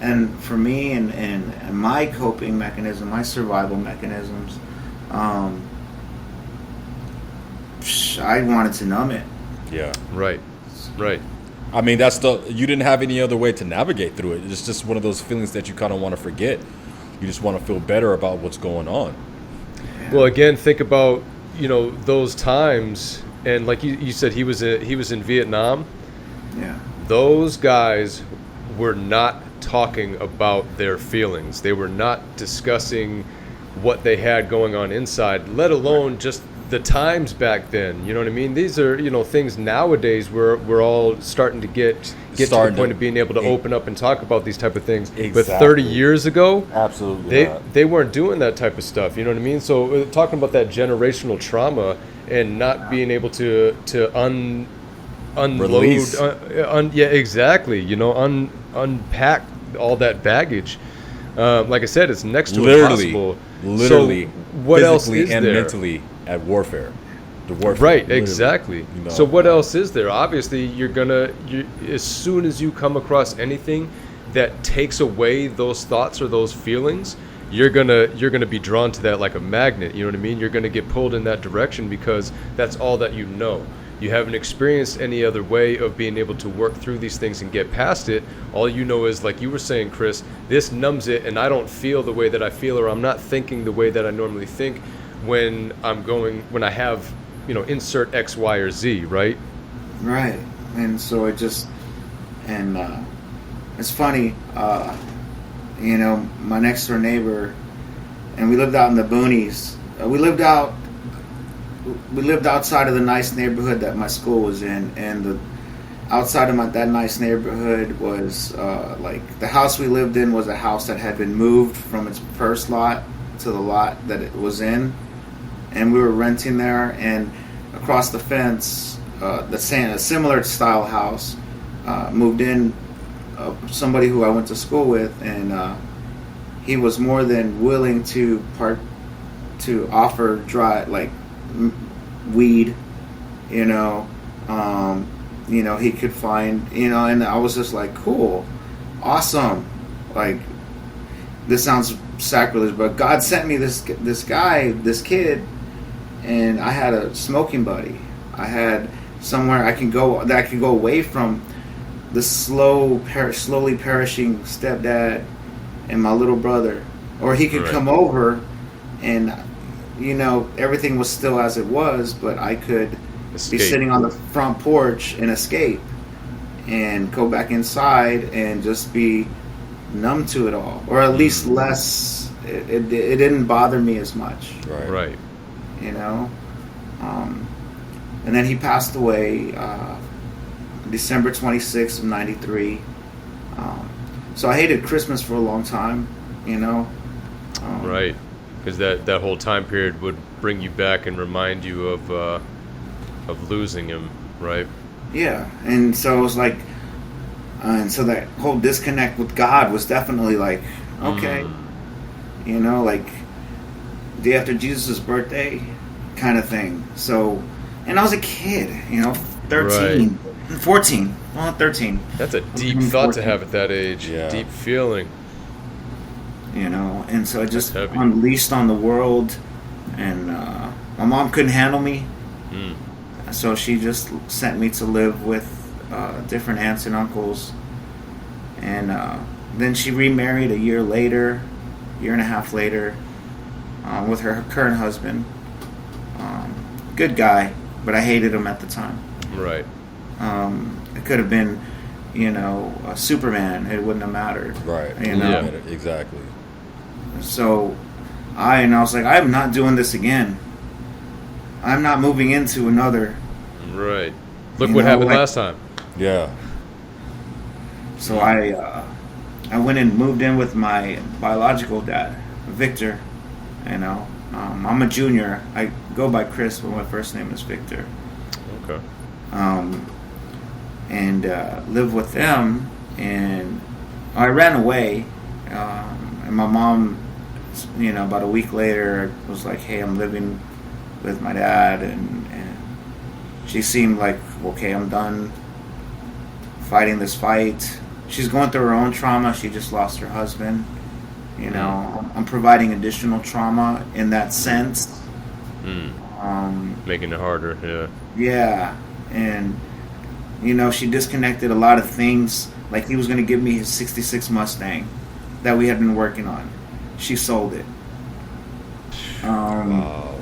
and for me and my coping mechanism, my survival mechanisms, I wanted to numb it. Yeah. Right. I mean, you didn't have any other way to navigate through it. It's just one of those feelings that you kind of want to forget. You just want to feel better about what's going on. Yeah. Well, again, think about, those times. And like you said, he was in Vietnam. Yeah. Those guys were not talking about their feelings. They were not discussing what they had going on inside, let alone just the times back then. You know what I mean? These are, things nowadays where we're all starting to get to the point of being able to open up and talk about these type of things. Exactly. But 30 years ago, absolutely, they weren't doing that type of stuff. You know what I mean? So talking about that generational trauma and not being able to unload, exactly. Unpack all that baggage. Like I said, it's next to impossible. Literally, so what else is and there? Mentally at warfare. The warfare. Right, literally. exactly. So what else is there? Obviously, as soon as you come across anything that takes away those thoughts or those feelings, you're gonna be drawn to that like a magnet. You know what I mean? You're gonna get pulled in that direction because that's all that you know. You haven't experienced any other way of being able to work through these things and get past it. All you know is, like you were saying, Chris, this numbs it, and I don't feel the way that I feel, or I'm not thinking the way that I normally think when I have, insert X, Y, or Z, right? Right. And so it's funny, my next door neighbor, and we lived out in the boonies, we lived outside of the nice neighborhood that my school was in, and the outside of that nice neighborhood was like the house we lived in was a house that had been moved from its first lot to the lot that it was in, and we were renting there. And across the fence, a similar style house, moved in somebody who I went to school with, and he was more than willing to offer dry weed, you know. He could find, and I was just like, cool, awesome. Like, this sounds sacrilege, but God sent me this kid, and I had a smoking buddy. I had somewhere I can go away from the slowly perishing stepdad and my little brother, or he could come over, and everything was still as it was, but I could be sitting on the front porch and escape and go back inside and just be numb to it all, or at least less. It didn't bother me as much. Right. And then he passed away December 26th of 93. So I hated Christmas for a long time, Right, because that whole time period would bring you back and remind you of losing him, right? Yeah, and so it was like, and so that whole disconnect with God was definitely like, okay, like day after Jesus' birthday kind of thing. So, and I was a kid, 13, 14, well, 13. That's a deep thought to have at that age. Yeah. Deep feeling. And so I just unleashed on the world, and my mom couldn't handle me. So she just sent me to live with different aunts and uncles. And then she remarried a year and a half later, with her current husband. Good guy, but I hated him at the time. Right. It could have been, Superman. It wouldn't have mattered. Right. Yeah. Exactly. So I was like, I'm not doing this again. I'm not moving into another. Right. Look what happened last time. Yeah. So I went and moved in with my biological dad, Victor. I'm a junior. I go by Chris, but my first name is Victor. Okay. And lived with them, and I ran away. And my mom, about a week later, was like, "Hey, I'm living with my dad," and she seemed like, okay, I'm done fighting this fight. She's going through her own trauma. She just lost her husband. I'm providing additional trauma in that sense. Making it harder, yeah. Yeah, and she disconnected a lot of things. Like, he was going to give me his '66 Mustang that we had been working on. She sold it. Wow.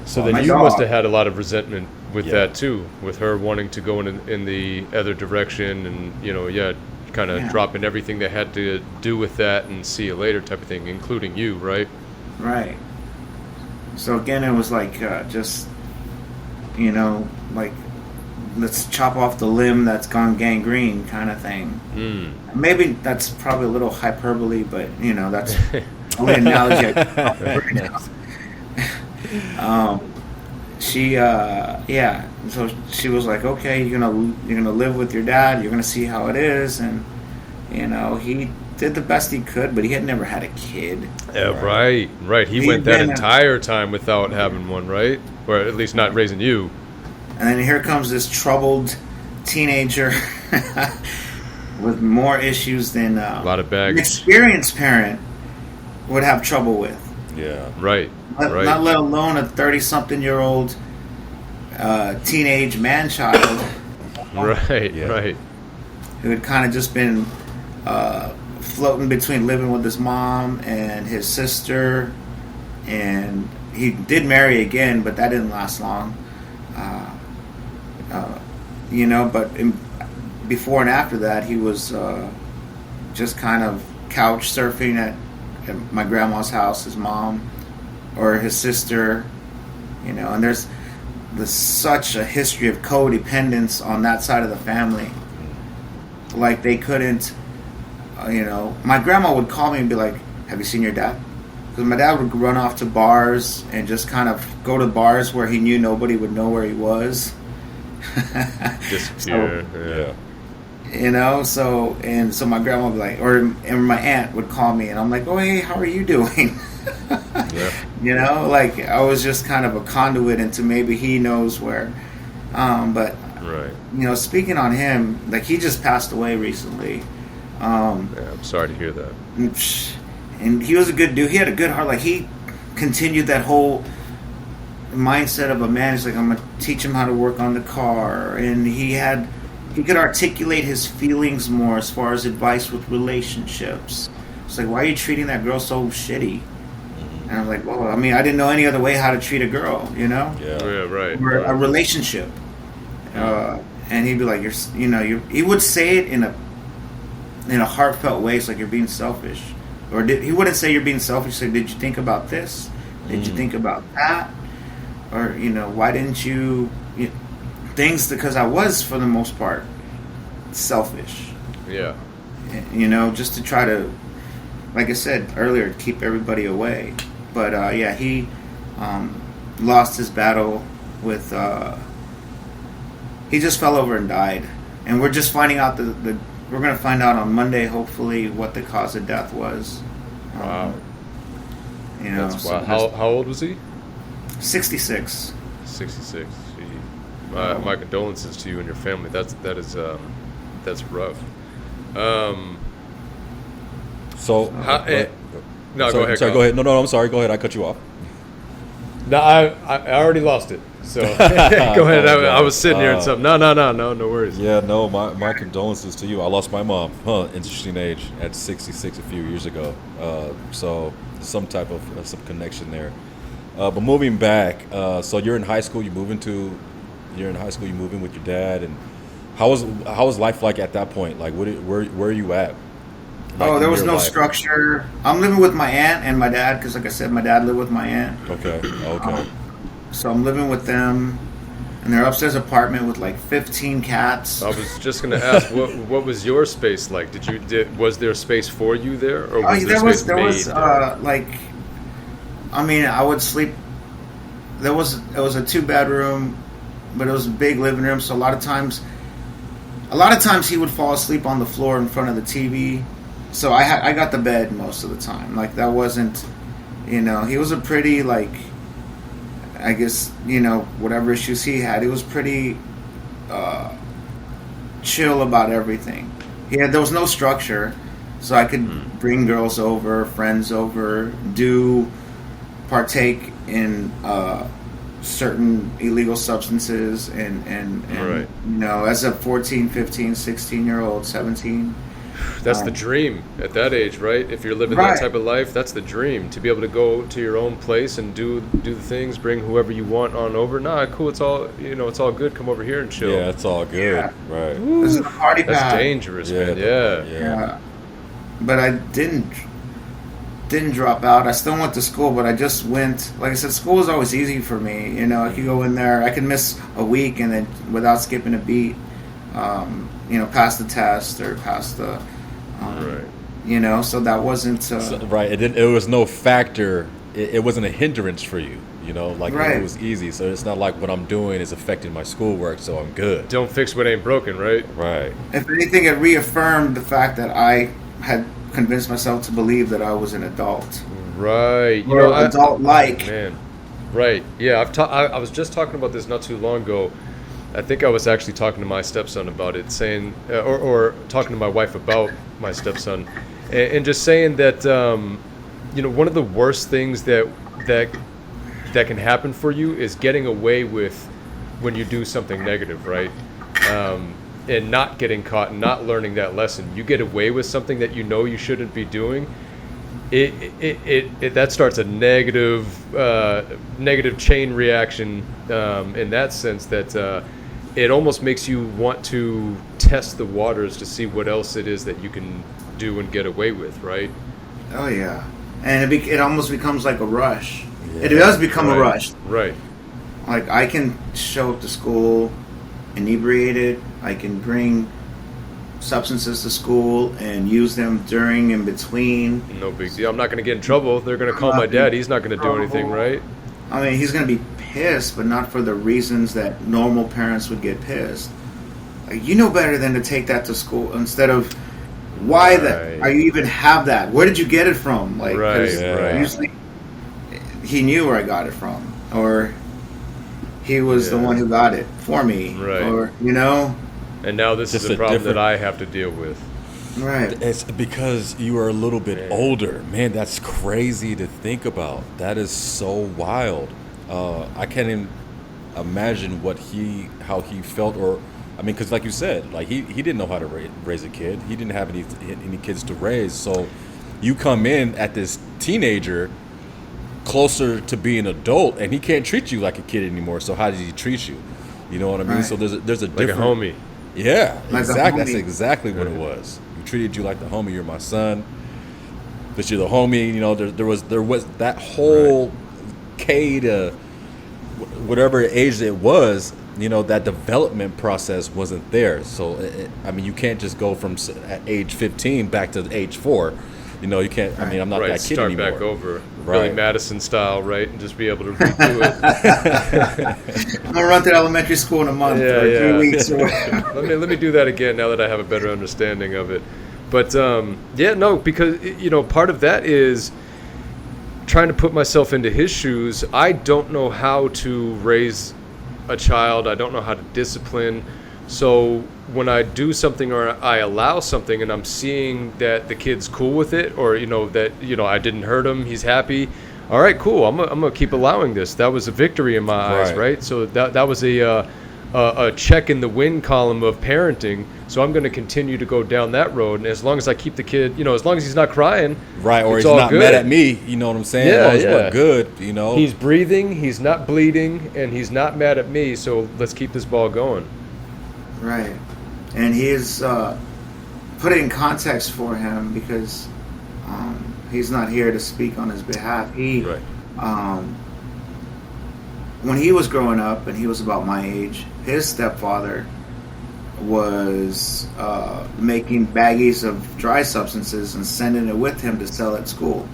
So then you must have had a lot of resentment with that too, with her wanting to go in the other direction, and kind of dropping everything that had to do with that and see you later type of thing, including you, right? Right. So again, it was like just like, let's chop off the limb that's gone gangrene kind of thing. Maybe that's probably a little hyperbole, but that's the only analogy I can right now. So she was like, okay, you're gonna live with your dad, you're gonna see how it is. And he did the best he could, but he had never had a kid. Yeah, right. He went that entire time without having one, right? Or at least not raising you. And then here comes this troubled teenager with more issues than a lot of baggage. An experienced parent would have trouble with. Yeah. Right. Not let alone a 30-something-year-old teenage man-child. Right. Who had kind of just been floating between living with his mom and his sister. And he did marry again, but that didn't last long. But before and after that, he was just kind of couch surfing at at my grandma's house, his mom or his sister, and there's such a history of codependence on that side of the family. Like they couldn't, my grandma would call me and be like, "Have you seen your dad?" Because my dad would run off to bars and just kind of go to bars where he knew nobody would know where he was. Disappear. So my grandma would be like, and my aunt would call me, and I'm like, "Oh, hey, how are you doing?" Like I was just kind of a conduit into maybe he knows where. But right. Speaking on him, like he just passed away recently. I'm sorry to hear that. And he was a good dude. He had a good heart. Like he continued that whole mindset of a man. He's like, I'm gonna teach him how to work on the car, and he could articulate his feelings more as far as advice with relationships. It's like, why are you treating that girl so shitty? And I'm like, well, I mean, I didn't know any other way how to treat a girl, Yeah, right. Or a relationship. And he'd be like, he would say it in a heartfelt way. It's like you're being selfish. Or he wouldn't say you're being selfish. He'd say, did you think about this? Did you think about that? Or, why didn't you things, because I was, for the most part, selfish. Yeah. Just to try to, like I said earlier, keep everybody away. But, he lost his battle with, he just fell over and died. And we're just finding out we're going to find out on Monday, hopefully, what the cause of death was. Wow. That's wow. How old was he? 66. 66. My condolences to you and your family. That's rough. So no, go ahead. Sorry, go ahead. No, I'm sorry. Go ahead. I cut you off. No, I already lost it. So go ahead. I was sitting here and something. No worries. Yeah, no, my condolences to you. I lost my mom. Interesting age, at 66 a few years ago. So some type of some connection there. But moving back, so you're in high school. You're moving with your dad, and how was life like at that point? Like, where are you at? Like, there was no structure. I'm living with my aunt and my dad because, like I said, my dad lived with my aunt. Okay. So I'm living with them in their upstairs apartment with like 15 cats. I was just going to ask, what was your space like? Was there space for you there, or was there space made? I would sleep. It was a 2-bedroom, but it was a big living room. So a lot of times he would fall asleep on the floor in front of the TV. So I got the bed most of the time. Like that wasn't, he was a pretty I guess, whatever issues he had, he was pretty chill about everything. There was no structure, so I could bring girls over, friends over, partake in certain illegal substances and right. As a 14, 15, 16-year-old, 17. That's the dream at that age, right? If you're living that type of life, that's the dream, to be able to go to your own place and do the things, bring whoever you want on over. Nah, cool, it's all good. Come over here and chill. Yeah, it's all good. Yeah. Right. This is a party pad. That's dangerous, man. Yeah. But I didn't drop out. I still went to school, but I just went. Like I said, school was always easy for me. I could go in there. I could miss a week and then without skipping a beat, pass the test or pass the. Right. So that wasn't. Right. It was no factor. It wasn't a hindrance for you. It was easy. So it's not like what I'm doing is affecting my schoolwork, so I'm good. Don't fix what ain't broken, right? Right. If anything, it reaffirmed the fact that I had convinced myself to believe that I was an adult. Right. Adult-like. Man. Right. Yeah. I was just talking about this not too long ago. I think I was actually talking to my stepson about it, saying, or talking to my wife about my stepson, and just saying that, one of the worst things that can happen for you is getting away with when you do something negative, right? And not getting caught and not learning that lesson. You get away with something that you shouldn't be doing. That starts a negative chain reaction in that sense that it almost makes you want to test the waters to see what else it is that you can do and get away with, right? Oh yeah, and it almost becomes like a rush. Yeah. It does become a Right. rush. Right. Like, I can show up to school inebriated. I can bring substances to school and use them during and between. No big deal. I'm not going to get in trouble. They're going to call my dad. He's not going to do anything, right? I mean, he's going to be pissed, but not for the reasons that normal parents would get pissed. Like, you know better than to take that to school instead of why that. Are you even have that? Where did you get it from? Like, 'cause Right. usually he knew where I got it from, or he was the one who got it for me, Right. or you know. And now this Just is a a problem different- that I have to deal with. Right. It's because you are a little bit Man. older. Man, that's crazy to think about. That is so wild. I can't even imagine how he felt, or I mean, because like you said, like he didn't know how to raise a kid. He didn't have any kids to raise. So you come in at this teenager closer to being an adult, and he can't treat you like a kid anymore. So how does he treat you? You know what I mean? Right. So there's a Like a different homie. Yeah, Like a exactly. That's homie. exactly what it was. You treated you like the homie. You're my son, but you're the homie. You know, there was that whole K to whatever age it was. You know, that development process wasn't there. So I mean, you can't just go from at age 15 back to age 4. You know, you can't. I mean, I'm not Right. that kid Start anymore. back over. Billy Right. Madison style, right? And just be able to redo it. I'm gonna run through elementary school in a month Yeah, or yeah. 3 weeks or whatever. let me do that again now that I have a better understanding of it. But because part of that is trying to put myself into his shoes. I don't know how to raise a child. I don't know how to discipline. So when I do something or I allow something and I'm seeing that the kid's cool with it, or that I didn't hurt him, he's happy. All right, cool. I'm gonna keep allowing this. That was a victory in my eyes, right? So that was a check in the win column of parenting. So I'm going to continue to go down that road, and as long as I keep the kid, as long as he's not crying, Right, or it's he's all not good. mad at me. You know what I'm saying? Yeah, As long as yeah. we're good. You know. He's breathing, he's not bleeding, and he's not mad at me. So let's keep this ball going. Right. And he is put it in context for him because he's not here to speak on his behalf. Right. When he was growing up and he was about my age, his stepfather was making baggies of dry substances and sending it with him to sell at school.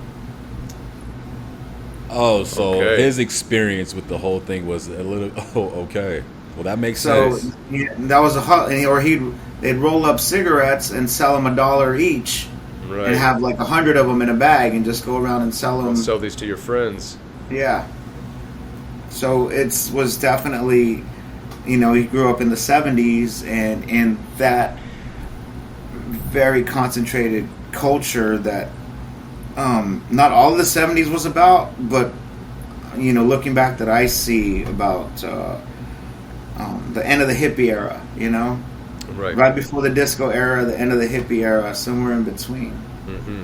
Oh, so Okay. his experience with the whole thing was a little. Oh, okay. Well, that makes So sense. that was they'd roll up cigarettes and sell them $1 each, Right. and have like 100 of them in a bag and just go around and sell them. Sell these to your friends. Yeah. So it was definitely, he grew up in the 70s and in that very concentrated culture that not all of the 70s was about, but looking back that I see about the end of the hippie era, Right. before the disco era, the end of the hippie era, somewhere in between. Mm-hmm.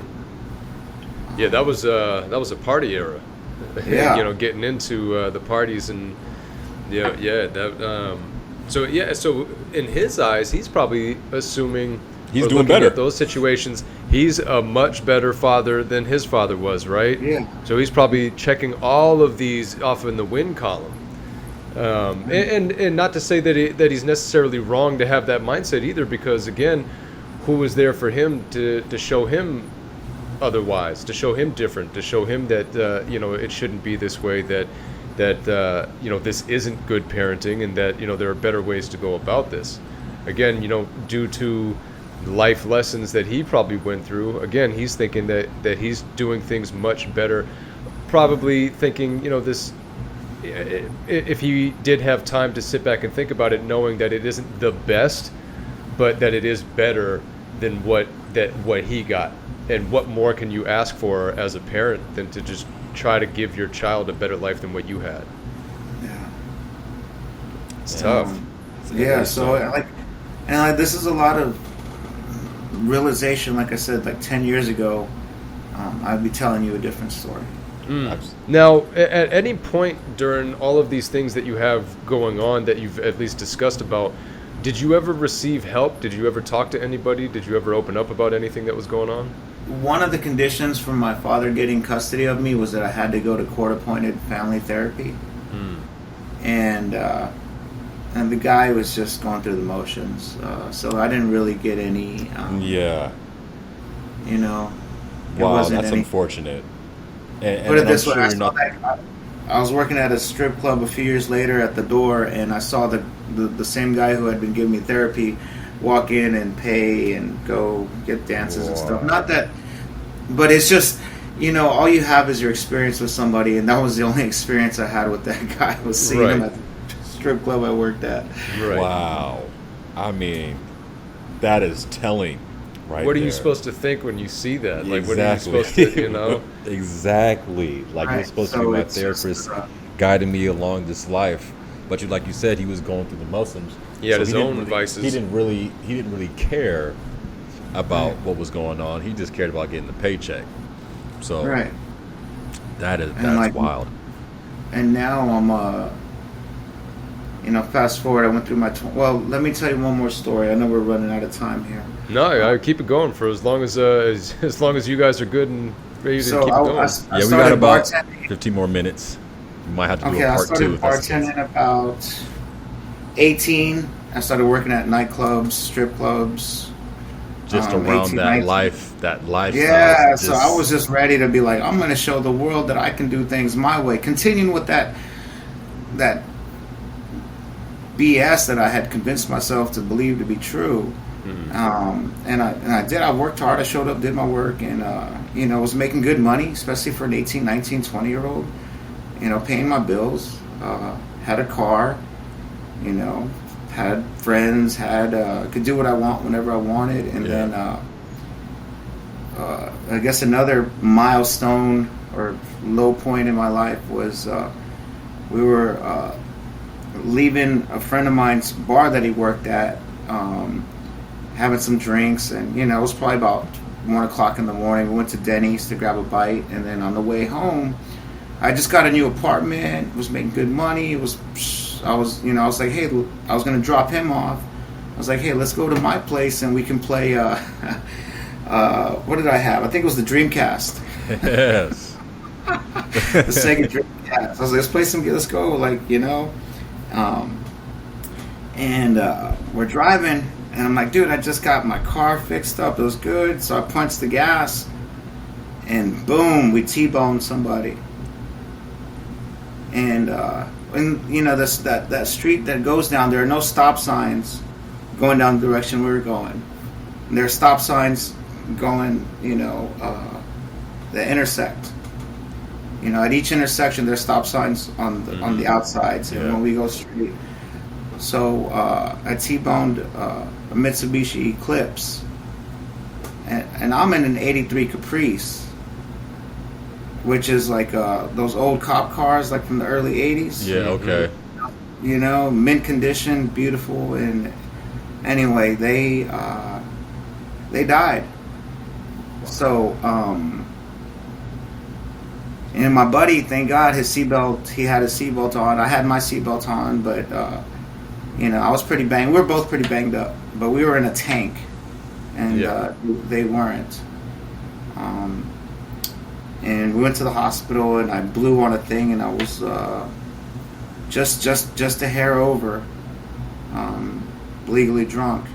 Yeah, that was a party era. Yeah. Getting into the parties and that. So in his eyes, he's probably assuming He's or doing looking better. at those situations. He's a much better father than his father was, right? Yeah. So he's probably checking all of these off in the win column. And not to say that he's necessarily wrong to have that mindset either, because again, who was there for him to show him otherwise, to show him different, to show him that it shouldn't be this way, that this isn't good parenting, and that there are better ways to go about this. Again, due to life lessons that he probably went through, again, he's thinking that he's doing things much better, probably thinking this. If he did have time to sit back and think about it, knowing that it isn't the best, but that it is better than what he got. And what more can you ask for as a parent than to just try to give your child a better life than what you had? Yeah. It's tough. Yeah, so this is a lot of realization. Like I said, like 10 years ago, I'd be telling you a different story. Now, at any point during all of these things that you have going on that you've at least discussed about, did you ever receive help? Did you ever talk to anybody? Did you ever open up about anything that was going on? one of the conditions for my father getting custody of me was that I had to go to court-appointed family therapy, and the guy was just going through the motions, so I didn't really get any. You know, it Wow, wasn't that's any. unfortunate. Put it And I'm this way: sure I you're saw not. that. I was working at a strip club a few years later at the door, and I saw the same guy who had been giving me therapy walk in and pay and go get dances and stuff. Wow. Not that, but it's just, all you have is your experience with somebody, and that was the only experience I had with that guy, was seeing him Right. at the strip club I worked at. Right. Wow. I mean, that is telling, right? What are you there. supposed to think when you see that? Like, what are you Exactly. supposed to, Exactly. Like, you're Right, supposed to so be my it's just, therapist, guiding me along this life. But like you said, he was going through the motions. He had his didn't own really, vices. He didn't really care about what was going on. He just cared about getting the paycheck. So Right. that's like- wild. And now I'm, fast forward, I went through my, well, let me tell you one more story. I know we're running out of time here. No, I keep it going for as long as you guys are good and ready to So keep it I going. Yeah, we got started about bartending. 15 more minutes. We might have to do Okay, a I part started two. If that's the case. bartending about 18. I started working at nightclubs, strip clubs. Just 18, around 19. that lifestyle. Yeah, so I was just ready to be like, I'm going to show the world that I can do things my way. Continuing with that BS that I had convinced myself to believe to be true. And I did. I worked hard. I showed up, did my work, and was making good money, especially for an 18, 19, 20-year-old. Paying my bills. Had a car. Had friends. Could do what I want whenever I wanted. And then I guess another milestone or low point in my life was we were leaving a friend of mine's bar that he worked at, having some drinks, and it was probably about 1 o'clock in the morning. We went to Denny's to grab a bite, and then on the way home, I just got a new apartment, was making good money. I was like, hey, I was gonna drop him off. I was like, hey, let's go to my place and we can play. What did I have? I think it was the Dreamcast. Yes. The Sega Dreamcast. I was like, let's go, and we're driving, and I'm like, dude, I just got my car fixed up. It was good. So I punched the gas, and boom, we T-boned somebody. And this that street that goes down, there are no stop signs going down the direction we were going. And there are stop signs going, that intersect. At each intersection, there's stop signs on the outsides, and when we go straight. So I T-boned a Mitsubishi Eclipse, and I'm in an '83 Caprice, which is like those old cop cars, like from the early '80s. Yeah. Okay. Mint condition, beautiful, and anyway, they died. So, and my buddy, thank God, he had his seatbelt on. I had my seatbelt on, but I was pretty banged. We were both pretty banged up, but we were in a tank, and they weren't. And we went to the hospital, and I blew on a thing, and I was just a hair over legally drunk.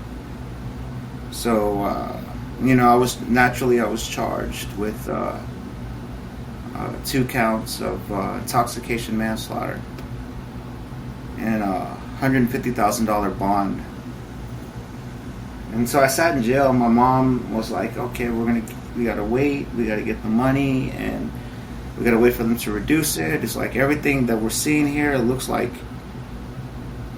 So I was charged with 2 counts of intoxication, manslaughter, and $150,000 bond. And so I sat in jail. My mom was like, okay, we gotta wait, we gotta get the money, and we gotta wait for them to reduce it. It's like everything that we're seeing here, it looks like,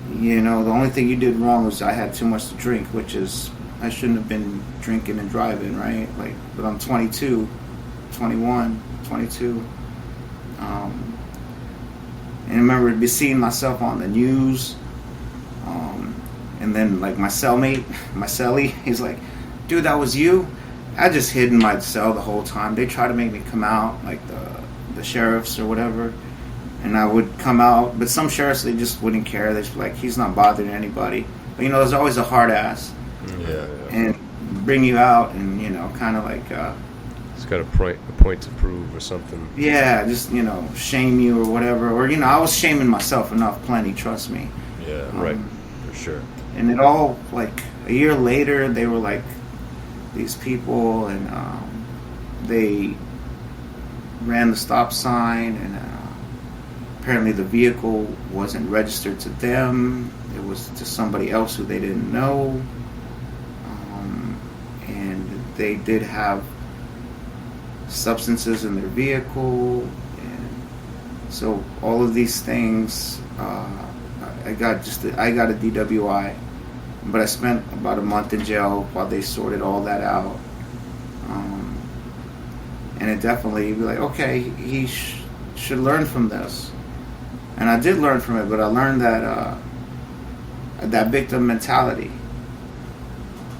the only thing you did wrong was I had too much to drink, which is, I shouldn't have been drinking and driving, right? But I'm 22, 21, 22. And I remember seeing myself on the news, and then like my cellie, he's like, dude, that was you? I just hid in my cell the whole time. They tried to make me come out, like the sheriffs or whatever, and I would come out, but some sheriffs, they just wouldn't care. They're just like, he's not bothering anybody. But there's always a hard ass, Yeah. and bring you out, and kind of like It's got a point to prove or something. Yeah, just, shame you or whatever. Or, I was shaming myself enough plenty, trust me. Yeah, Right. for sure. And it all, like, a year later, they were, like, these people, and they ran the stop sign, and apparently the vehicle wasn't registered to them. It was to somebody else who they didn't know. And they did have substances in their vehicle, and so all of these things, I got a DWI, but I spent about a month in jail while they sorted all that out. And it definitely, you'd be like, okay, he should learn from this, and I did learn from it. But I learned that that victim mentality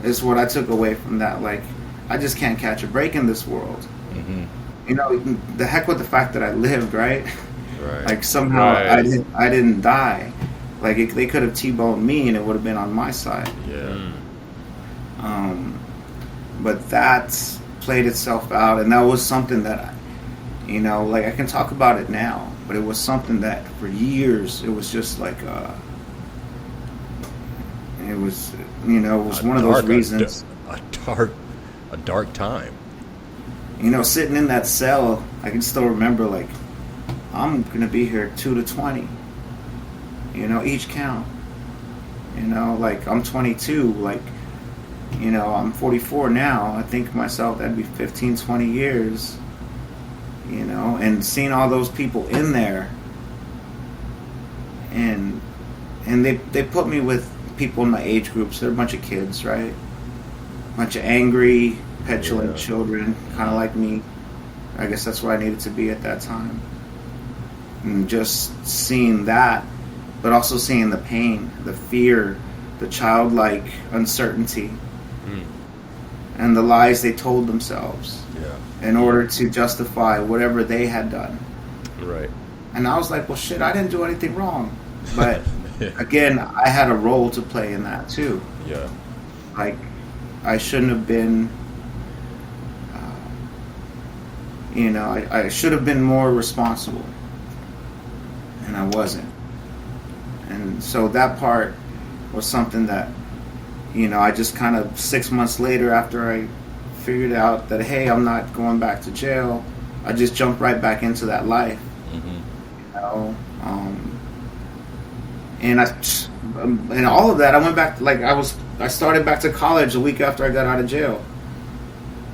is what I took away from that. Like, I just can't catch a break in this world. Mm-hmm. The heck with the fact that I lived, right? Right. Like, somehow Right. I didn't die. Like, they could have T-boned me and it would have been on my side. Yeah. But that played itself out, and that was something that, like, I can talk about it now, but it was something that for years it was just like, it was, one of those reasons. A dark time. Sitting in that cell, I can still remember, like, I'm gonna be here 2 to 20. Each count. Like, I'm 22. Like, I'm 44 now. I think to myself that'd be 15, 20 years. And seeing all those people in there, and they put me with people in my age groups. They're a bunch of kids, right? A bunch of angry, petulant children, kind of like me. I guess that's where I needed to be at that time. And just seeing that, but also seeing the pain, the fear, the childlike uncertainty, and the lies they told themselves in order to justify whatever they had done. Right. And I was like, well, shit, I didn't do anything wrong. But again, I had a role to play in that too. Yeah. Like, I shouldn't have been, I should have been more responsible. And I wasn't. And so that part was something that, I just kind of 6 months later, after I figured out that, hey, I'm not going back to jail, I just jumped right back into that life. And all of that, I went back, like, I started back to college a week after I got out of jail.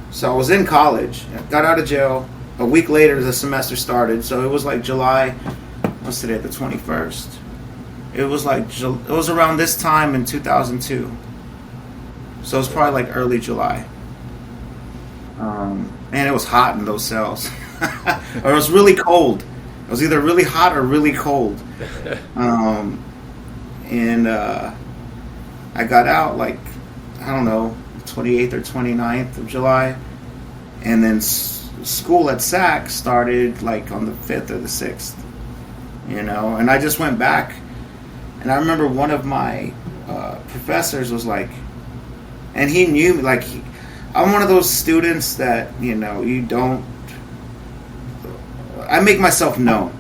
So I was in college, got out of jail. A week later, the semester started. So it was like July, what's today, the 21st? It was around this time in 2002. So it was probably like early July. Man, it was hot in those cells. Or it was really cold. It was either really hot or really cold. And I got out, like, I don't know, 28th or 29th of July. And then school at SAC started like on the 5th or the 6th. And I just went back. And I remember one of my professors was like, and he knew me, like, I'm one of those students that, you don't, I make myself known.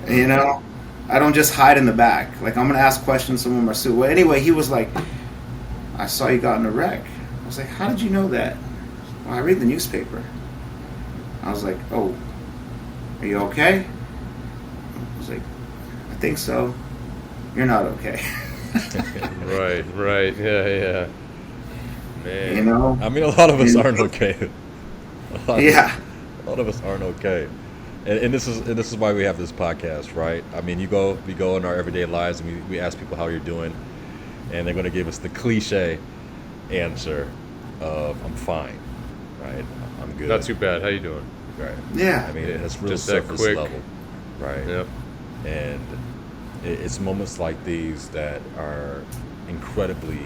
I don't just hide in the back. Like, I'm going to ask questions someone my student. Well, anyway, he was like, I saw you got in a wreck. I was like, how did you know that? Well, I read the newspaper. I was like, oh, are you okay? I was like, I think so. You're not okay. Right. Yeah. Man. I mean, a lot of us aren't okay. A lot of us aren't okay. And this is why we have this podcast, right? I mean, we go in our everyday lives and we ask people how you're doing, and they're going to give us the cliche answer of I'm fine, right? I'm good. Not too bad. How you doing? Right. Yeah. I mean, it's real Just that surface quick. level, right? Yep. And it's moments like these that are incredibly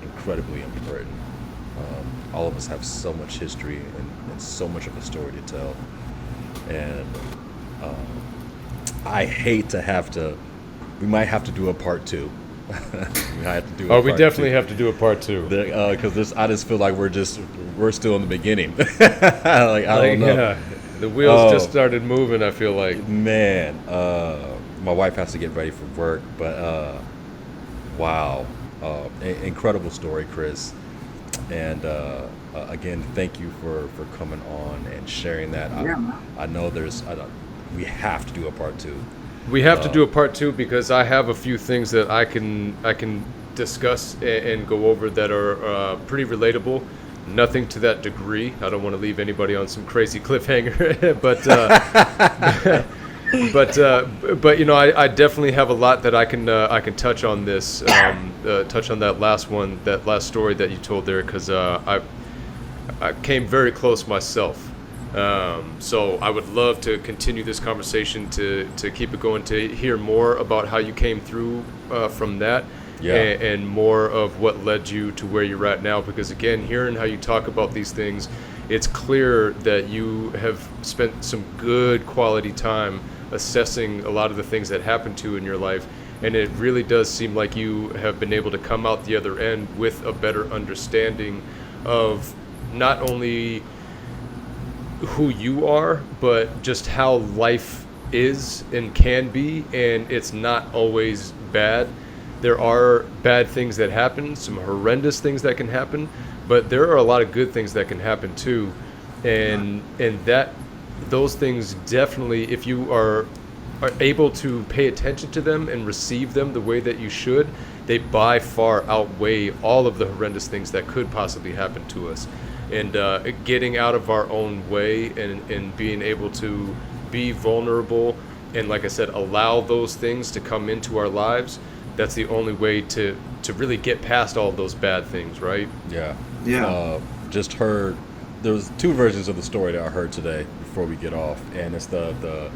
important. All of us have so much history and so much of a story to tell. And I hate to we might have to do a part 2 We have to do. Oh, we definitely have to do a part 2. Because I just feel like we're still in the beginning. Like I don't know. Yeah, the wheels just started moving. I feel like. Man, my wife has to get ready for work, but wow, incredible story, Chris. And again, thank you for coming on and sharing that. I know we have to do a part 2. We have to do a part 2 because I have a few things that I can discuss and go over that are pretty relatable. Nothing to that degree. I don't want to leave anybody on some crazy cliffhanger, but you know, I definitely have a lot that I can touch on this, touch on that last story that you told there, because I came very close myself. So I would love to continue this conversation to keep it going, to hear more about how you came through from that. Yeah. And more of what led you to where you're at now, because again, hearing how you talk about these things, it's clear that you have spent some good quality time assessing a lot of the things that happened to you in your life, and it really does seem like you have been able to come out the other end with a better understanding of not only who you are, but just how life is and can be, and it's not always bad. There are bad things that happen, some horrendous things that can happen, but there are a lot of good things that can happen too. And that those things definitely, if you are able to pay attention to them and receive them the way that you should, they by far outweigh all of the horrendous things that could possibly happen to us. And getting out of our own way and being able to be vulnerable and, like I said, allow those things to come into our lives, that's the only way to really get past all of those bad things, right? Yeah. Yeah. There was 2 versions of the story that I heard today before we get off, and it's the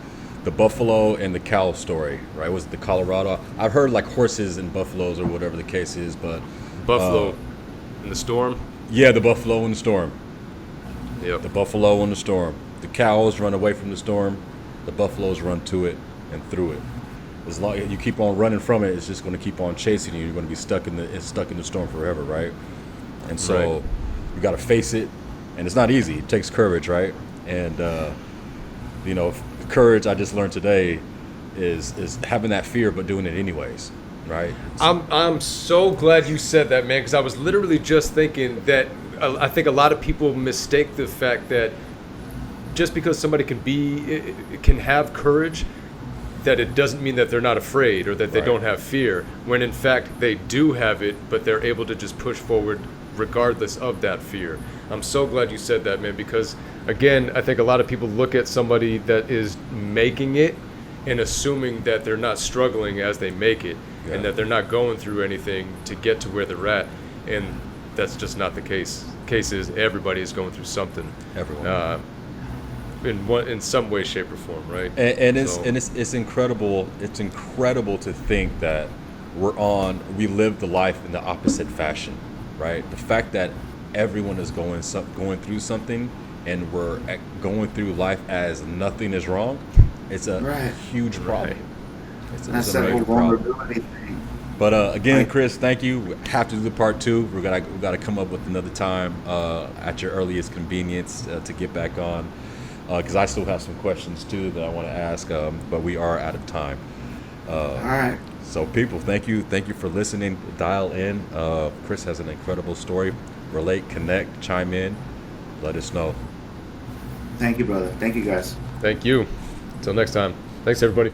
buffalo and the cow story, right? Was it the Colorado? I've heard like horses and buffaloes or whatever the case is, but Buffalo in the storm. Yeah, the buffalo in the storm. Yep. The buffalo in the storm. The cows run away from the storm. The buffaloes run to it and through it. As long as you keep on running from it, it's just going to keep on chasing you. You're going to be stuck in the storm forever, right? And so Right. you got to face it, and it's not easy. It takes courage, right? And you know, courage, I just learned today, is having that fear but doing it anyways, right? I'm so glad you said that, man, because I was literally just thinking that I think a lot of people mistake the fact that just because somebody can have courage, that it doesn't mean that they're not afraid or that they Right. don't have fear, when in fact they do have it, but they're able to just push forward regardless of that fear. I'm so glad you said that, man, because again, I think a lot of people look at somebody that is making it and assuming that they're not struggling as they make it, Yeah. and that they're not going through anything to get to where they're at, and that's just not the case. Case is everybody is going through something. Everyone. In some way, shape, or form, right? And So- it's incredible. It's incredible to think that we live the life in the opposite fashion, right? The fact that everyone is going through something, and we're going through life as nothing is wrong. It's a Right. huge problem. Right. It's That's a that whole major problem. vulnerability thing. But again, Right. Chris, thank you. We have to do the part 2. We got to come up with another time at your earliest convenience to get back on, because I still have some questions too that I want to ask. But we are out of time. All right. So people, thank you for listening. Dial in. Chris has an incredible story. Relate, connect, chime in. Let us know. Thank you, brother. Thank you, guys. Thank you. Until next time. Thanks, everybody.